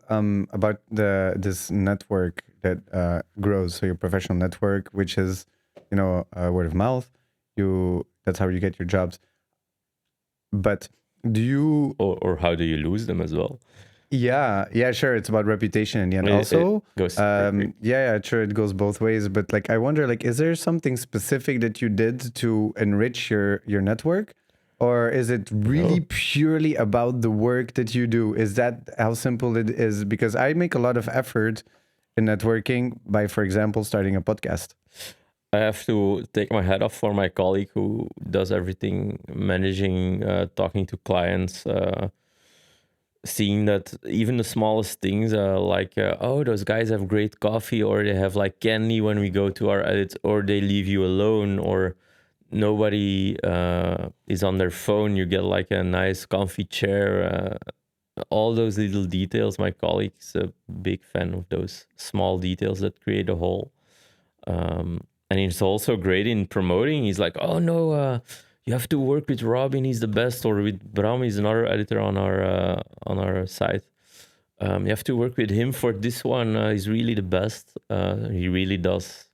about this network that grows. So your professional network, which is word of mouth. That's how you get your jobs. But do you or how do you lose them as well? Yeah, sure. It's about reputation in the end. Also, it goes sure. It goes both ways. But like, I wonder, like, is there something specific that you did to enrich your network, or is it really purely about the work that you do? Is that how simple it is? Because I make a lot of effort in networking by, for example, starting a podcast. I have to take my hat off for my colleague who does everything, managing, talking to clients, seeing that even the smallest things like, those guys have great coffee, or they have like candy when we go to our edits, or they leave you alone, or nobody is on their phone. You get like a nice comfy chair. All those little details. My colleague's a big fan of those small details that create a whole. And he's also great in promoting. He's like, oh no, you have to work with Robin. He's the best. Or with Bram, he's another editor on our site. You have to work with him for this one. He's really the best. He really does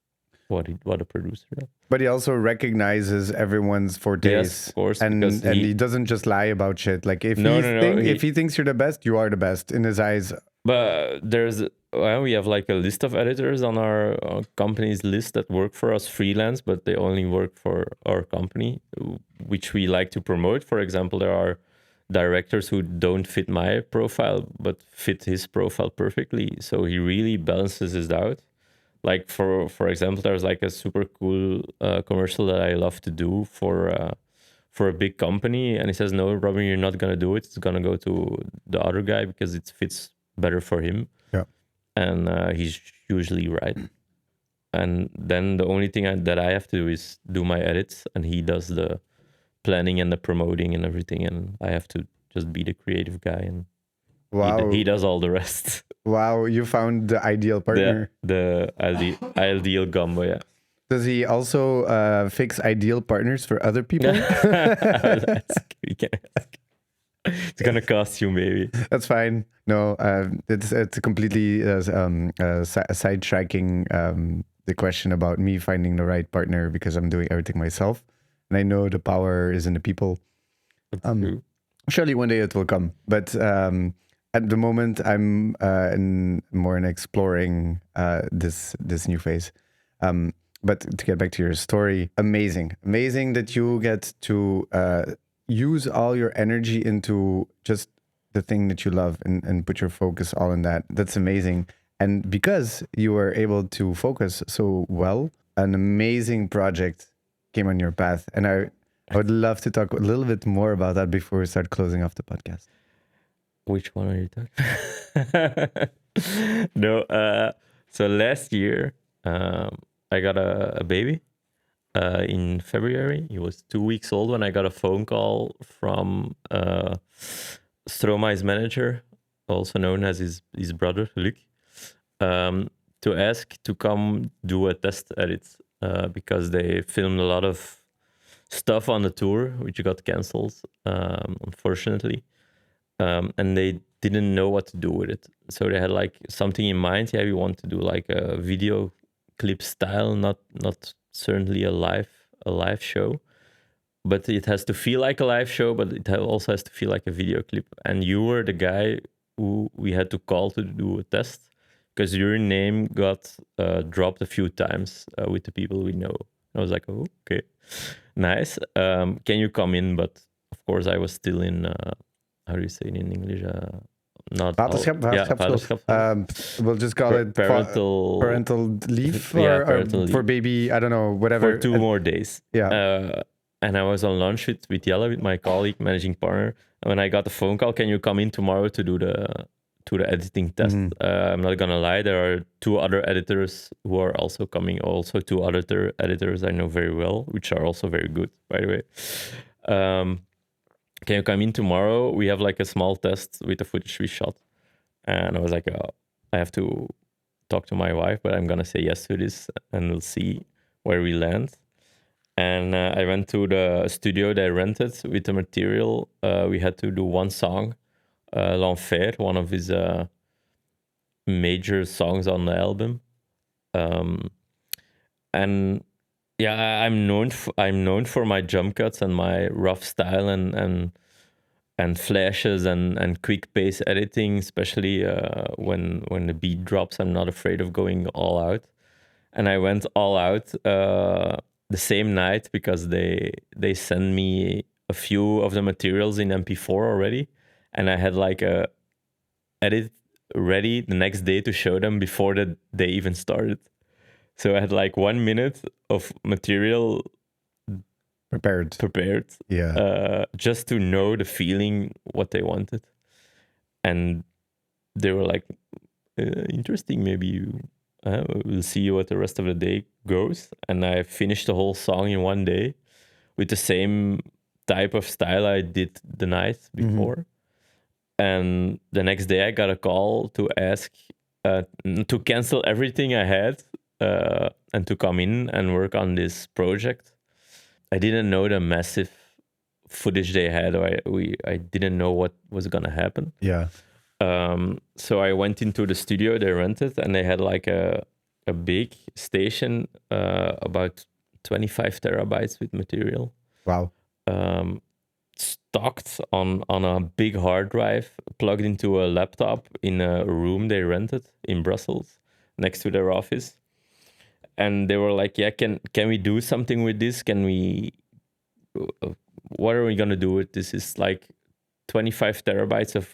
what a producer does. But he also recognizes everyone's fortes. Yes, of course. And he doesn't just lie about shit. Like if he thinks you're the best, you are the best in his eyes. But we have like a list of editors on our company's list that work for us freelance, but they only work for our company, which we like to promote. For example, there are directors who don't fit my profile, but fit his profile perfectly. So he really balances it out. Like for example, there's like a super cool commercial that I love to do for a big company. And he says, no, Robin, you're not going to do it. It's going to go to the other guy because it fits better for him. Yeah. And he's usually right. And then the only thing that I have to do is do my edits, and he does the planning and the promoting and everything, and I have to just be the creative guy, and he does all the rest. Wow, you found the ideal partner. The ideal gumbo, yeah. Does he also fix ideal partners for other people? We can ask. It's gonna cost you maybe. That's fine. No, it's completely sidetracking the question about me finding the right partner because I'm doing everything myself, and I know the power is in the people. That's Um, true. Surely one day it will come, but at the moment I'm more in exploring this new phase. But to get back to your story, amazing that you get to use all your energy into just the thing that you love and put your focus all in that. That's amazing. And because you were able to focus so well, an amazing project came on your path. And I would love to talk a little bit more about that before we start closing off the podcast. Which one are you talking? No, so last year, I got a baby in February. He was 2 weeks old when I got a phone call from Stromae's manager, also known as his brother, Luc, to ask to come do a test edit because they filmed a lot of stuff on the tour, which got cancelled, unfortunately. And they didn't know what to do with it. So they had like something in mind. Yeah, we want to do like a video clip style, not certainly a live show, but it has to feel like a live show, but it also has to feel like a video clip. And you were the guy who we had to call to do a test because your name got dropped a few times with the people we know. I was like, oh, okay, nice. Can you come in? But of course, I was still in. How do you say it in English? Not all. Vaderschap, Yeah, vaderschapsschap. vaderschap. We'll just call it Parental. leave Yeah, or parental for leave baby, I don't know, for whatever. 2 more days. Yeah. And I was on lunch with Jelle, with my colleague, managing partner. And when I got the phone call, can you come in tomorrow to do the editing test? I'm not gonna lie, there are 2 other editors who are also coming. Also, 2 other editors I know very well, which are also very good, by the way. Can you come in tomorrow? We have like a small test with the footage we shot. And I was like, oh, I have to talk to my wife, but I'm gonna say yes to this, and we'll see where we land. And I went to the studio they rented with the material. We had to do one song, L'Enfer, one of his major songs on the album. And yeah, I'm known for my jump cuts and my rough style and flashes and quick pace editing, especially when the beat drops. I'm not afraid of going all out, and I went all out the same night because they sent me a few of the materials in MP4 already, and I had like a edit ready the next day to show them before the day even started. So I had like 1 minute of material prepared, Yeah. just to know the feeling what they wanted, and they were like, interesting. Maybe you. We'll see what the rest of the day goes. And I finished the whole song in one day with the same type of style I did the night before. And the next day I got a call to ask to cancel everything I had and to come in and work on this project. I didn't know the massive footage they had. I didn't know what was gonna happen. Yeah. So I went into the studio they rented, and they had like a big station, about 25 terabytes with material, Wow. stocked on a big hard drive, plugged into a laptop in a room they rented in Brussels next to their office. And they were like, yeah, can we do something with this? Can we, what are we gonna do with this? It's like 25 terabytes of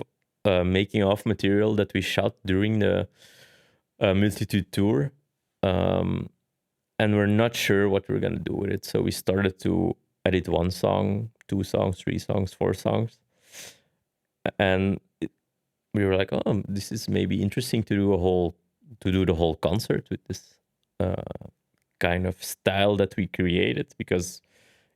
making of material that we shot during the Multitude tour. And we're not sure what we're gonna do with it. So we started to edit 1 song, 2 songs, 3 songs, 4 songs. And we were like, oh, this is maybe interesting to do the whole concert with this kind of style that we created, because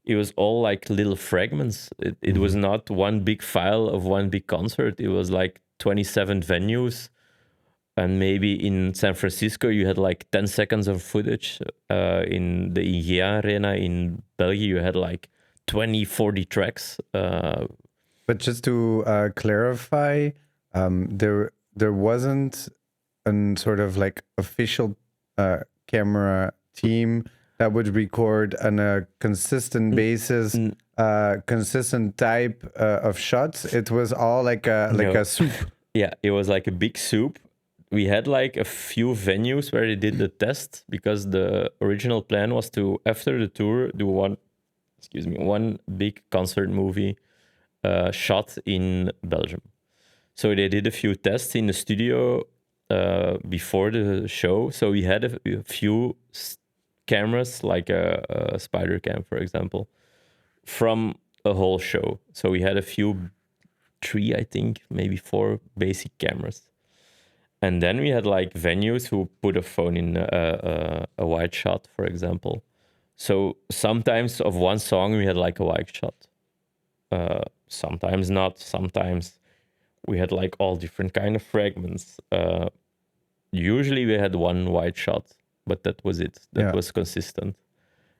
it was all like little fragments. It was not one big file of one big concert. It was like 27 venues. And maybe in San Francisco, you had like 10 seconds of footage. In the IGEA Arena in Belgium, you had like 20, 40 tracks. But just to clarify, there wasn't an sort of like official camera team that would record on a consistent basis, N- consistent type of shots. It was all like no. a soup. Yeah, it was like a big soup. We had like a few venues where they did the test because the original plan was to, after the tour, do one big concert movie shot in Belgium. So they did a few tests in the studio before the show. So we had a few cameras, like a spider cam, for example, from a whole show. So we had a few, three, I think, maybe four basic cameras. And then we had like venues who put a phone in a wide shot, for example. So sometimes of one song we had like a wide shot. Sometimes not. Sometimes we had like all different kind of fragments. Usually we had one wide shot, but that was it. That was consistent.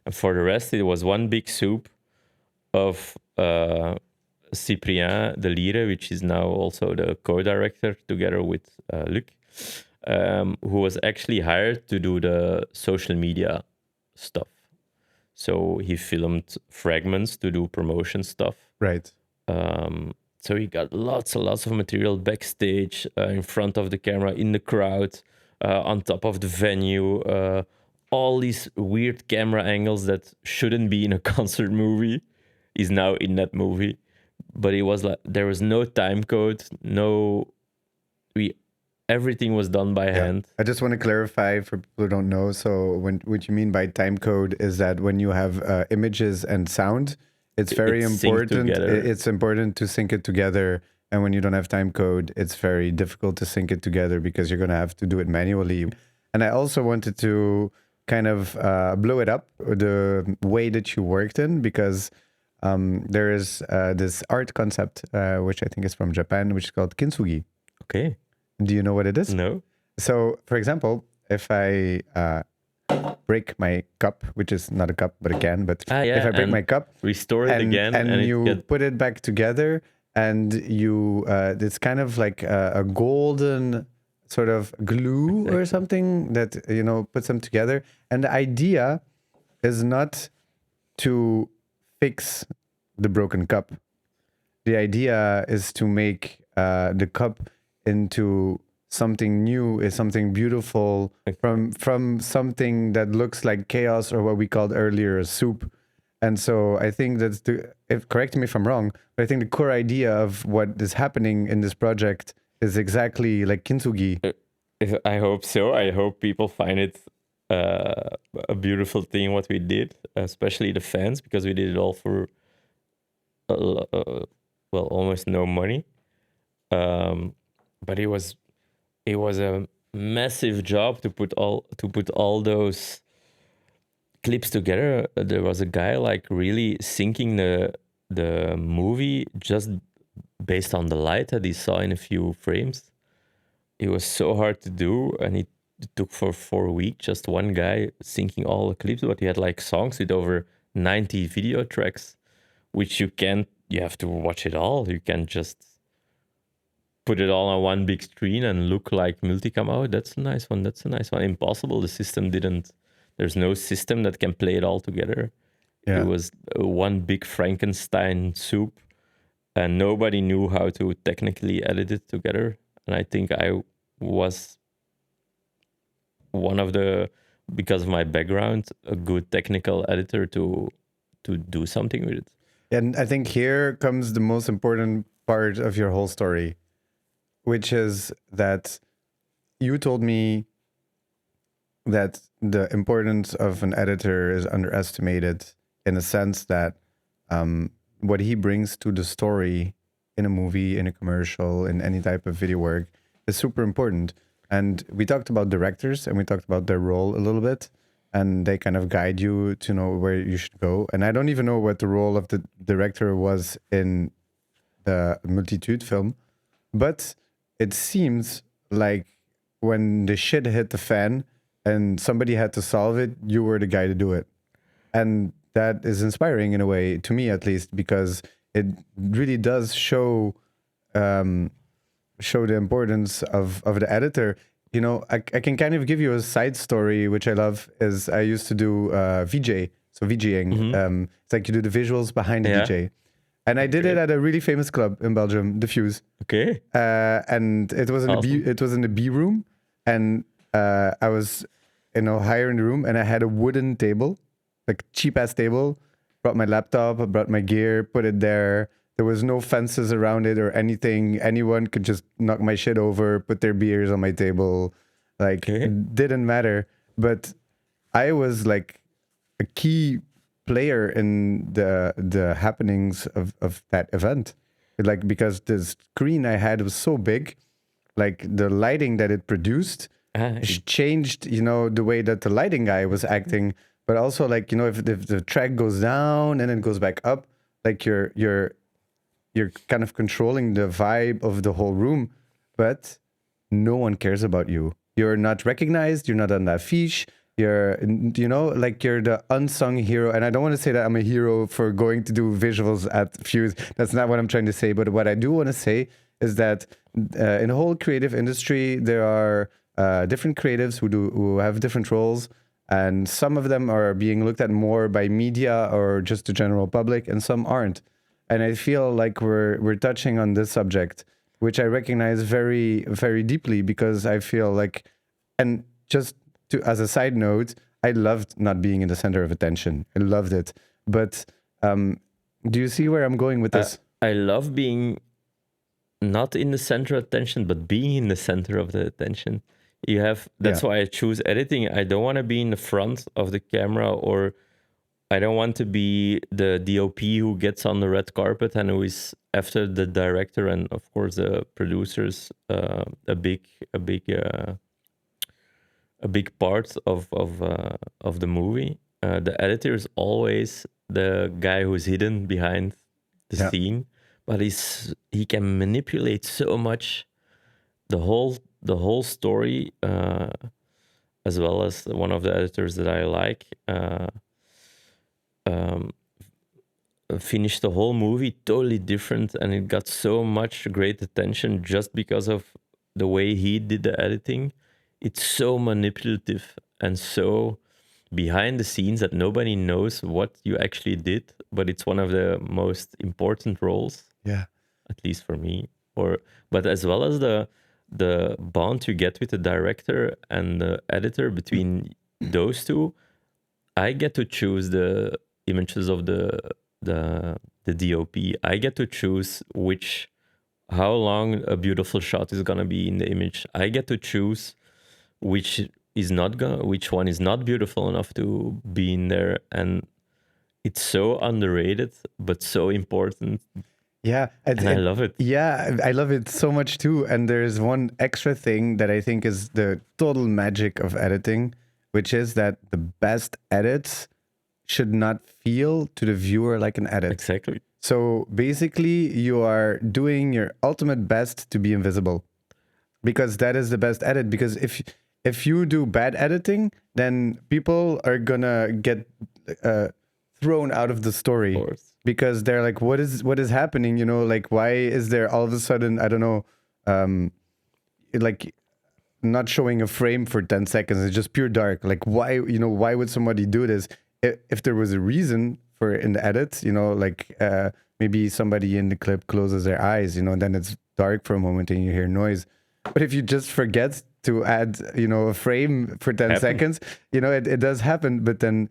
And for the rest, it was one big soup of Cyprien de Lire, which is now also the co-director together with Luc, who was actually hired to do the social media stuff. So he filmed fragments to do promotion stuff. Right. So he got lots and lots of material backstage, in front of the camera, in the crowd, on top of the venue. All these weird camera angles that shouldn't be in a concert movie is now in that movie. But it was like there was no time code, everything was done by hand. I just want to clarify for people who don't know. So what you mean by time code is that when you have images and sound, it's very important. It's important to sync it together. And when you don't have time code, it's very difficult to sync it together because you're going to have to do it manually. And I also wanted to kind of blow it up, the way that you worked in, because there is this art concept, which I think is from Japan, which is called kintsugi. Okay. Do you know what it is? No. So, for example, if I break my cup, which is not a cup but a can, but if I break my cup, restore it again, and you put it back together, and you, it's kind of like a golden sort of glue or something that puts them together. And the idea is not to fix the broken cup. The idea is to make the cup into something new, is something beautiful from something that looks like chaos, or what we called earlier a soup. And so I think that's correct me if I'm wrong, but I think the core idea of what is happening in this project is exactly like kintsugi. I hope so. I hope people find it a beautiful thing what we did, especially the fans, because we did it all for almost no money. But it was a massive job to put all those clips together. There was a guy like really syncing the movie just based on the light that he saw in a few frames. It was so hard to do, and it took for 4 weeks, just one guy syncing all the clips. But he had like songs with over 90 video tracks, which you have to watch it all. You can't just put it all on one big screen and look like multicam. Oh, that's a nice one. Impossible. The system there's no system that can play it all together. Yeah. It was one big Frankenstein soup, and nobody knew how to technically edit it together. And I think I was one of because of my background, a good technical editor to do something with it. And I think here comes the most important part of your whole story, which is that you told me that the importance of an editor is underestimated, in the sense that what he brings to the story in a movie, in a commercial, in any type of video work is super important. And we talked about directors, and we talked about their role a little bit, and they kind of guide you to know where you should go. And I don't even know what the role of the director was in the Multitude film, but it seems like when the shit hit the fan and somebody had to solve it, you were the guy to do it. And that is inspiring in a way, to me at least, because it really does show the importance of the editor. You know, I can kind of give you a side story, which I love, is I used to do VJ, so VJing. It's like you do the visuals behind the Yeah. DJ. And I did it Great. at a really famous club in Belgium, The Fuse. Okay. And it was in the Awesome. B room, and I was, higher in the room, and I had a wooden table, like cheap ass table. Brought my laptop, I brought my gear, put it there. There was no fences around it or anything. Anyone could just knock my shit over, put their beers on my table. Like, Okay. it didn't matter. But I was like a key player in the happenings of that event. Like, because the screen I had was so big, like the lighting that it produced Ah, changed, the way that the lighting guy was acting. But also, like, if the track goes down and then goes back up, like you're kind of controlling the vibe of the whole room, but no one cares about you. You're not recognized. You're not on that fiche. You're, like you're the unsung hero. And I don't want to say that I'm a hero for going to do visuals at Fuse. That's not what I'm trying to say. But what I do want to say is that in the whole creative industry, there are different creatives who have different roles. And some of them are being looked at more by media or just the general public, and some aren't. And I feel like we're touching on this subject, which I recognize very, very deeply, because I feel like, and just to as a side note, I loved not being in the center of attention. I loved it. But do you see where I'm going with this? I love being not in the center of attention, but being in the center of the attention. That's why I choose editing. I don't want to be in the front of the camera, or I don't want to be the DOP who gets on the red carpet and who is after the director and of course the producers. A big part of the movie. The editor is always the guy who's hidden behind the scene, but he can manipulate so much the whole story, as well as one of the editors that I like. Finished the whole movie totally different, and it got so much great attention just because of the way he did the editing. It's so manipulative and so behind the scenes that nobody knows what you actually did, but it's one of the most important roles, at least for me. But as well as the bond you get with the director and the editor, between those two, I get to choose the images of the DOP. I get to choose how long a beautiful shot is gonna be in the image. I get to choose which one is not beautiful enough to be in there, and it's so underrated but so important. Yeah, And I love it. Yeah, I love it so much too. And there's one extra thing that I think is the total magic of editing, which is that the best edits should not feel to the viewer like an edit. Exactly. So basically, you are doing your ultimate best to be invisible, because that is the best edit. Because if you do bad editing, then people are gonna get thrown out of the story, because they're like, what is happening? Like, why is there all of a sudden, I don't know, like not showing a frame for 10 seconds? It's just pure dark. Like, why would somebody do this? If there was a reason for it in the edit, like maybe somebody in the clip closes their eyes, and then it's dark for a moment and you hear noise. But if you just forget to add, a frame for 10 seconds, it does happen. But then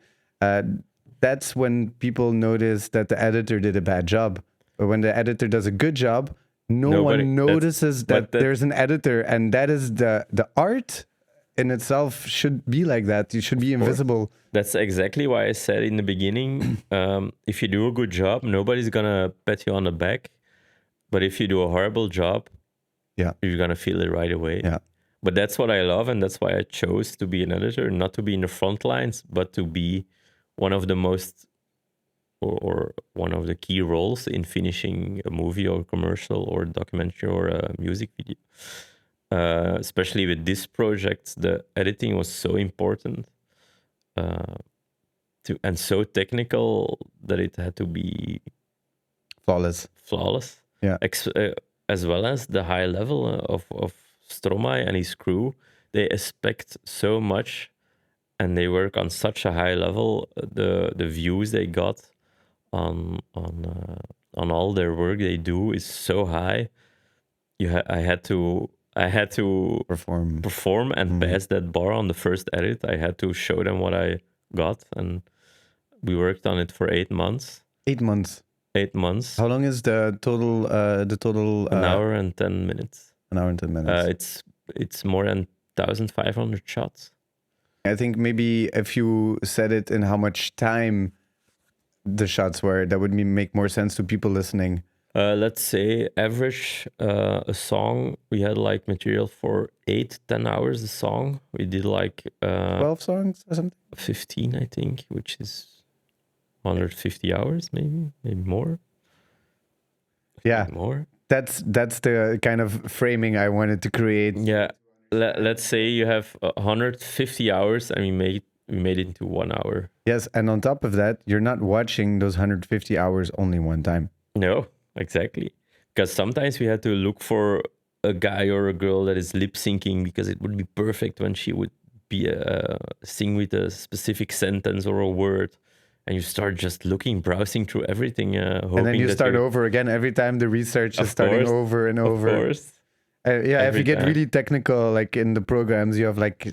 that's when people notice that the editor did a bad job. But when the editor does a good job, nobody one notices that there's an editor. And that is the art in itself should be like that. You should be invisible. That's exactly why I said in the beginning, if you do a good job, nobody's gonna pat you on the back. But if you do a horrible job, you're gonna feel it right away. Yeah. But that's what I love, and that's why I chose to be an editor, not to be in the front lines, but to be one of the most or one of the key roles in finishing a movie or commercial or documentary or a music video. Especially with this project, the editing was so important and so technical that it had to be flawless. Yeah. As well as the high level of Stromae and his crew. They expect so much, and they work on such a high level. The views they got on all their work they do is so high. I had to perform and pass that bar on the first edit. I had to show them what I got, and we worked on it for 8 months. 8 months. 8 months. How long is the total? An hour and 10 minutes. An hour and 10 minutes. It's more than 1,500 shots. I think maybe if you said it in how much time the shots were, that would make more sense to people listening. Let's say average a song, we had like material for 8-10 hours a song. We did like 12 songs or something? 15, I think, which is 150 hours, maybe more. Yeah, more. That's the kind of framing I wanted to create. Yeah, let's say you have 150 hours, and we made it into 1 hour. Yes, and on top of that, you're not watching those 150 hours only one time. No, exactly. Because sometimes we had to look for a guy or a girl that is lip syncing, because it would be perfect when she would be sing with a specific sentence or a word. And you start just browsing through everything. And then you start over again every time. The research is starting over and over. Of course. If you get really technical, like in the programs, you have like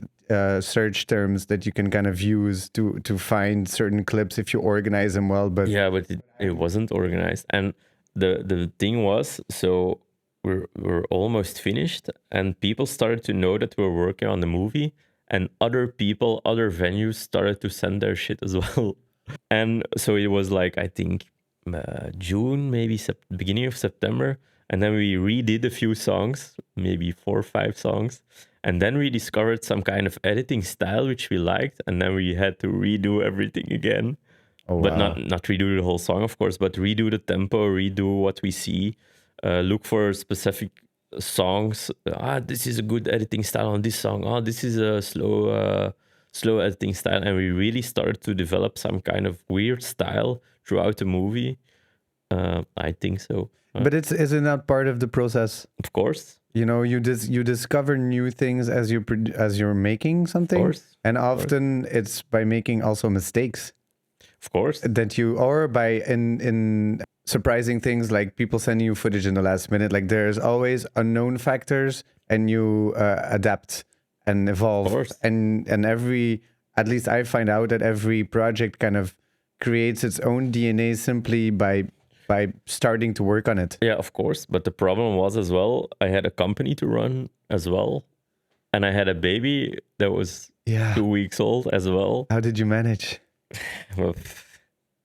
search terms that you can kind of use to find certain clips if you organize them well. But yeah, but it wasn't organized. And the thing was, so we're almost finished, and people started to know that we were working on the movie, and other people, other venues started to send their shit as well. And so it was like, I think June, maybe beginning of September. And then we redid a few songs, maybe 4 or 5 songs. And then we discovered some kind of editing style which we liked. And then we had to redo everything again. Oh, wow. But not redo the whole song, of course, but redo the tempo, redo what we see, look for specific songs. This is a good editing style on this song. This is a slow editing style. And we really started to develop some kind of weird style throughout the movie. I think so. But isn't that part of the process? Of course. You know, you discover new things as you're making something. Of course. And often it's by making also mistakes. Of course. That or by in surprising things, like people sending you footage in the last minute. Like there's always unknown factors, and you adapt and evolve. Of course. And at least I find out that every project kind of creates its own DNA simply by starting to work on it. Yeah, of course. But the problem was as well, I had a company to run as well. And I had a baby that was 2 weeks old as well. How did you manage? Well,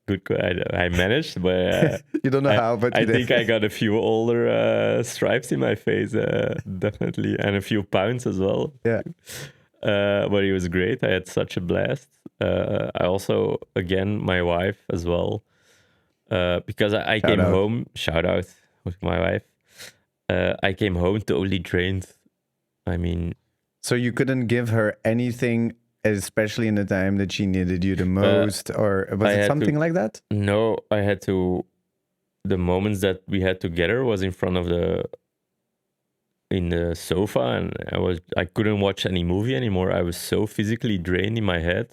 good. I managed, but you don't know how, but I think I got a few older stripes in my face, definitely, and a few pounds as well. Yeah. But it was great. I had such a blast. I also, again, my wife as well, because I came home. Shout out with my wife. I came home totally drained. I mean, so you couldn't give her anything, especially in the time that she needed you the most, or was it something like that? No, I had to. The moments that we had together was in front of in the sofa, and I couldn't watch any movie anymore. I was so physically drained in my head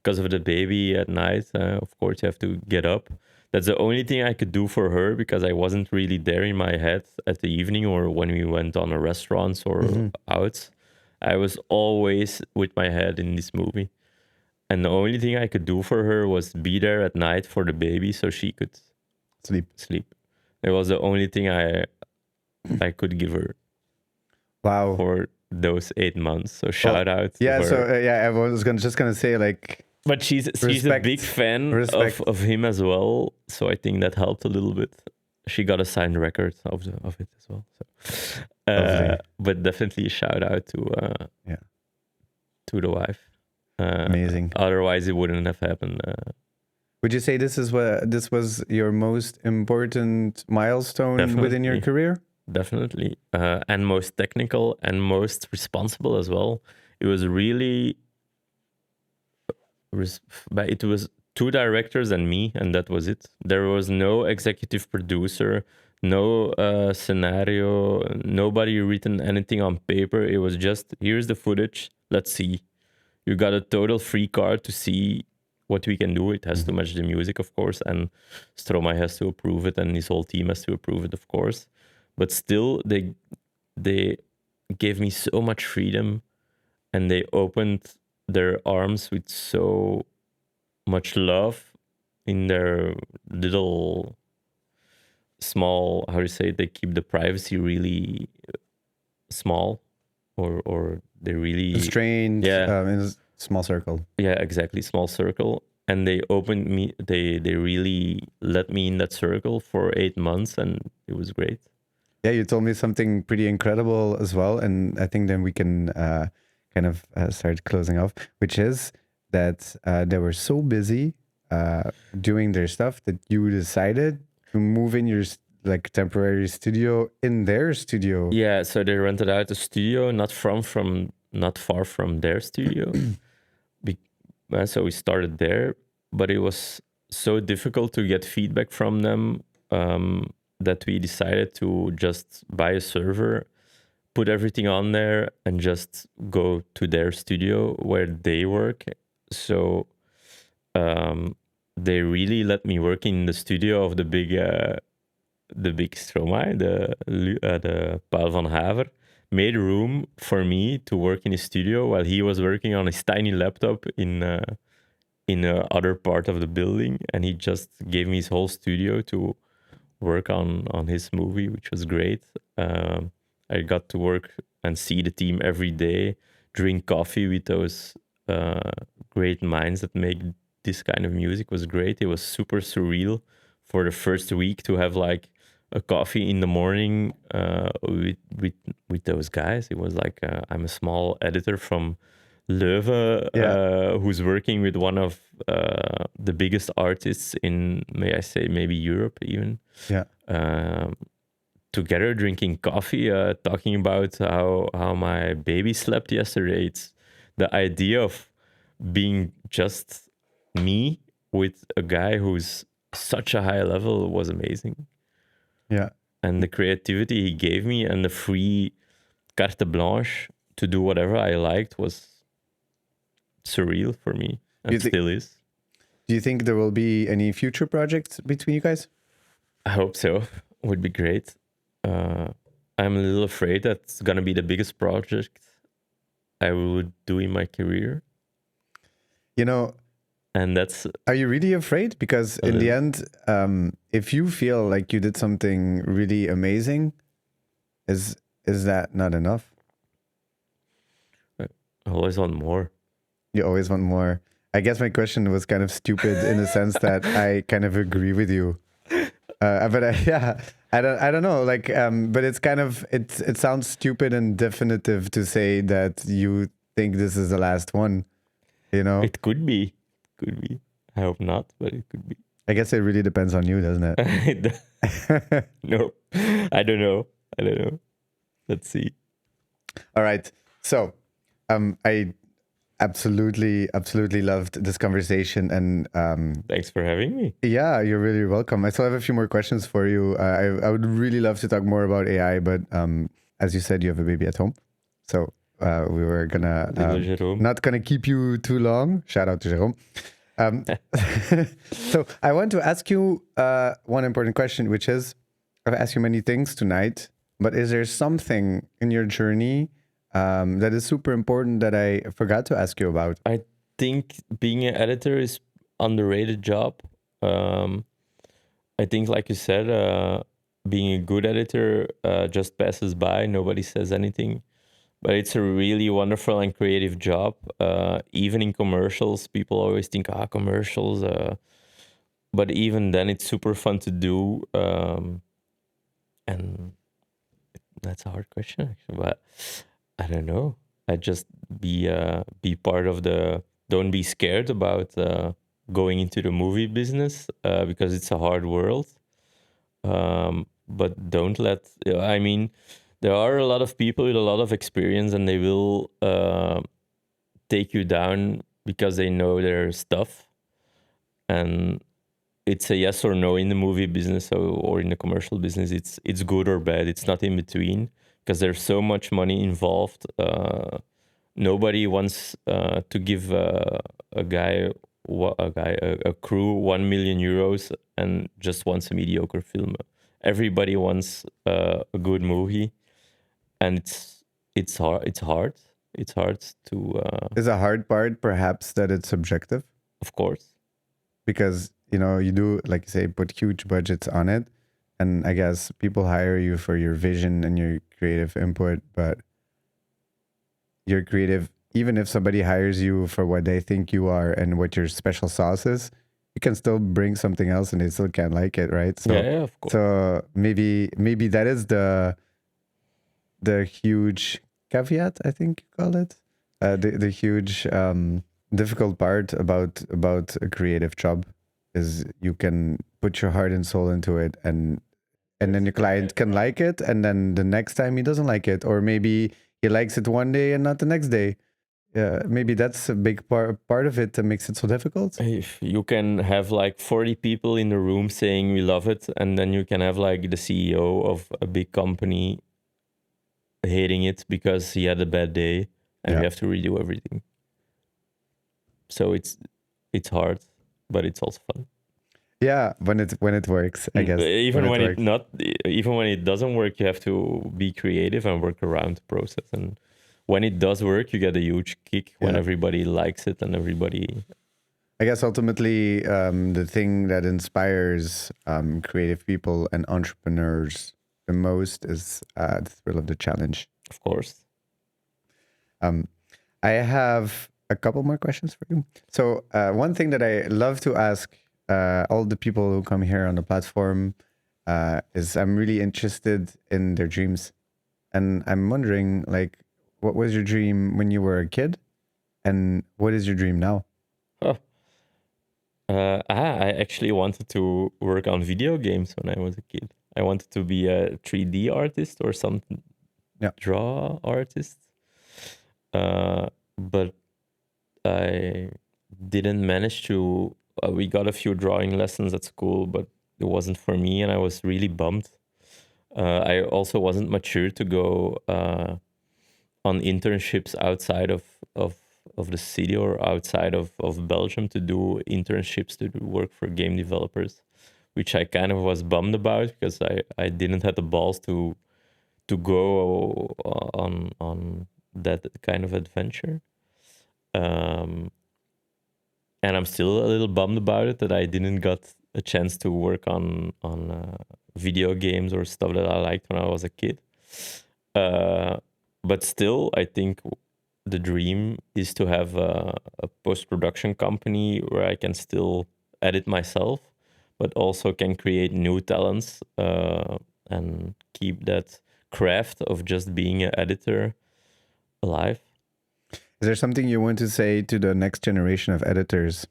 because of the baby at night. Of course, you have to get up. That's the only thing I could do for her, because I wasn't really there in my head at the evening or when we went on a restaurants or out. I was always with my head in this movie. And the only thing I could do for her was be there at night for the baby so she could sleep. It was the only thing I could give her. Wow. For those 8 months. So shout out to her. So I was just gonna say, like, but she's a big fan of him as well. So I think that helped a little bit. She got a signed record of it as well. So, but definitely a shout out to the wife. Amazing. Otherwise, it wouldn't have happened. Would you say this was your most important milestone within your career? Definitely, and most technical and most responsible as well. It was really, but it was 2 directors and me, and that was it. There was no executive producer, no scenario, nobody written anything on paper. It was just, here's the footage, let's see. You got a total free card to see what we can do. It has to match the music, of course, and Stromae has to approve it, and his whole team has to approve it, of course. But still, they gave me so much freedom, and they opened their arms with so much love in their little small, how do you say it? They keep the privacy really small, or they really, Constrained in a small circle. yeah, exactly, small circle. And they opened me, they really let me in that circle for 8 months, and it was great. Yeah, you told me something pretty incredible as well, and I think then we can kind of start closing off, which is that they were so busy doing their stuff that you decided to move in your like temporary studio in their studio. Yeah, so they rented out a studio not far from their studio. So we started there, but it was so difficult to get feedback from them that we decided to just buy a server, put everything on there, and just go to their studio where they work. So they really let me work in the studio of the big Stromae, the Paul van Haver, made room for me to work in his studio while he was working on his tiny laptop in a other part of the building, and he just gave me his whole studio to work on his movie, which was great. I got to work and see the team every day, drink coffee with those great minds that make this kind of music. Was great. It was super surreal for the first week to have like a coffee in the morning with those guys. It was like I'm a small editor from Leuven, who's working with one of the biggest artists in, may I say, maybe Europe even. Yeah. Together drinking coffee, talking about how my baby slept yesterday. It's the idea of being just me with a guy who's such a high level was amazing. Yeah. And the creativity he gave me and the free carte blanche to do whatever I liked was surreal for me, and still is. Do you think there will be any future projects between you guys? I hope so. Would be great. I'm a little afraid that's gonna be the biggest project I would do in my career. You know, and that's. Are you really afraid? Because in the end, if you feel like you did something really amazing, is that not enough? I always want more. You always want more. I guess my question was kind of stupid in the sense that I kind of agree with you. But I don't know. Like, but it's kind of it sounds stupid and definitive to say that you think this is the last one. You know, it could be. Could be. I hope not, but it could be. I guess it really depends on you, doesn't it? No, I don't know. Let's see. All right. So, I absolutely loved this conversation, and thanks for having me. Yeah, you're really welcome. I still have a few more questions for you. I would really love to talk more about AI, but as you said, you have a baby at home, so we were gonna not gonna keep you too long. Shout out to Jerome. So I want to ask you one important question, which is, I've asked you many things tonight, but is there something in your journey that is super important that I forgot to ask you about? I think being an editor is underrated job. I think, like you said, being a good editor just passes by. Nobody says anything. But it's a really wonderful and creative job. Even in commercials, people always think, commercials. But even then, it's super fun to do. And that's a hard question, actually. But I don't know. I just be part of the. Don't be scared about going into the movie business because it's a hard world. But don't let. I mean, there are a lot of people with a lot of experience, and they will take you down because they know their stuff. and it's a yes or no in the movie business or in the commercial business. It's good or bad. It's not in between because there's so much money involved. Nobody wants to give a crew 1 million euros and just wants a mediocre film. Everybody wants a good movie, and it's hard. It's hard to. Is a hard part perhaps that it's subjective? Of course. Because, you know, you do, like you say, put huge budgets on it. And I guess people hire you for your vision and your creative input, but your creative, even if somebody hires you for what they think you are and what your special sauce is, you can still bring something else and they still can't like it, right? So, Yeah, of course. So maybe that is the huge caveat, I think you call it, the huge difficult part about a creative job is you can put your heart and soul into it, and then your client can like it, and then the next time he doesn't like it, or maybe he likes it one day and not the next day. Yeah, maybe that's a big part of it that makes it so difficult. If you can have like 40 people in the room saying we love it, and then you can have like the CEO of a big company hating it because he had a bad day and we have to redo everything. So it's hard, but it's also fun. Yeah, when it works, I guess. Even when it doesn't work, you have to be creative and work around the process. And when it does work, you get a huge kick when everybody likes it and everybody. I guess ultimately, the thing that inspires creative people and entrepreneurs the most is the thrill of the challenge. Of course. I have a couple more questions for you. So one thing that I love to ask all the people who come here on the platform is I'm really interested in their dreams. And I'm wondering, like, what was your dream when you were a kid? And what is your dream now? Oh. I actually wanted to work on video games when I was a kid. I wanted to be a 3D artist or something, draw artist. But I didn't manage to. We got a few drawing lessons at school, but it wasn't for me, and I was really bummed. I also wasn't mature to go on internships outside of the city or outside of Belgium to do internships to work for game developers, which I kind of was bummed about because I didn't have the balls to go on that kind of adventure. And I'm still a little bummed about it that I didn't got a chance to work on video games or stuff that I liked when I was a kid. But still, I think the dream is to have a post-production company where I can still edit myself, but also can create new talents and keep that craft of just being an editor alive. Is there something you want to say to the next generation of editors?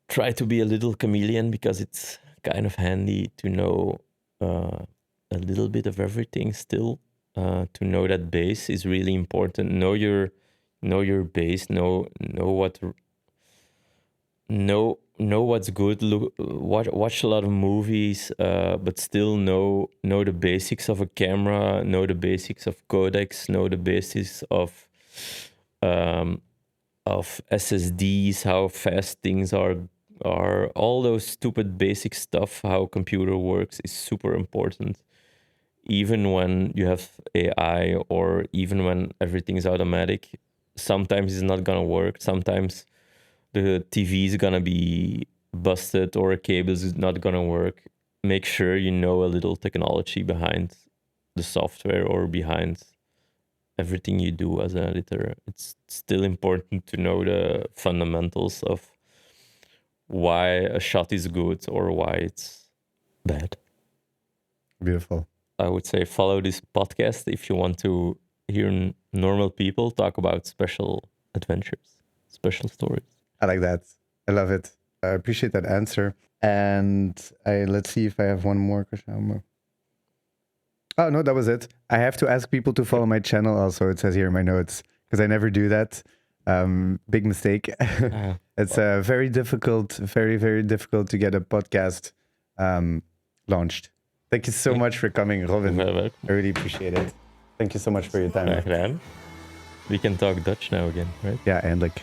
Try to be a little chameleon because it's kind of handy to know a little bit of everything still. To know that base is really important. Know your base. Know what's good. Watch a lot of movies, but still know the basics of a camera. Know the basics of codecs. Know the basics of SSDs. How fast things are all those stupid basic stuff. How computer works is super important. Even when you have AI or even when everything is automatic, sometimes it's not gonna work. Sometimes the TV is gonna be busted or a cable is not gonna work. Make sure you know a little technology behind the software or behind everything you do as an editor. It's still important to know the fundamentals of why a shot is good or why it's bad. Beautiful. I would say follow this podcast if you want to hear normal people talk about special adventures, special stories. I like that. I love it. I appreciate that answer. And let's see if I have one more question. Oh, no, that was it. I have to ask people to follow my channel also. It says here in my notes because I never do that. Big mistake. It's very difficult, very difficult to get a podcast launched. Thank you so much for coming, Robin. Well, welcome. I really appreciate it. Thank you so much for your time. Graag gedaan. We can talk Dutch now again, right? Ja, eindelijk.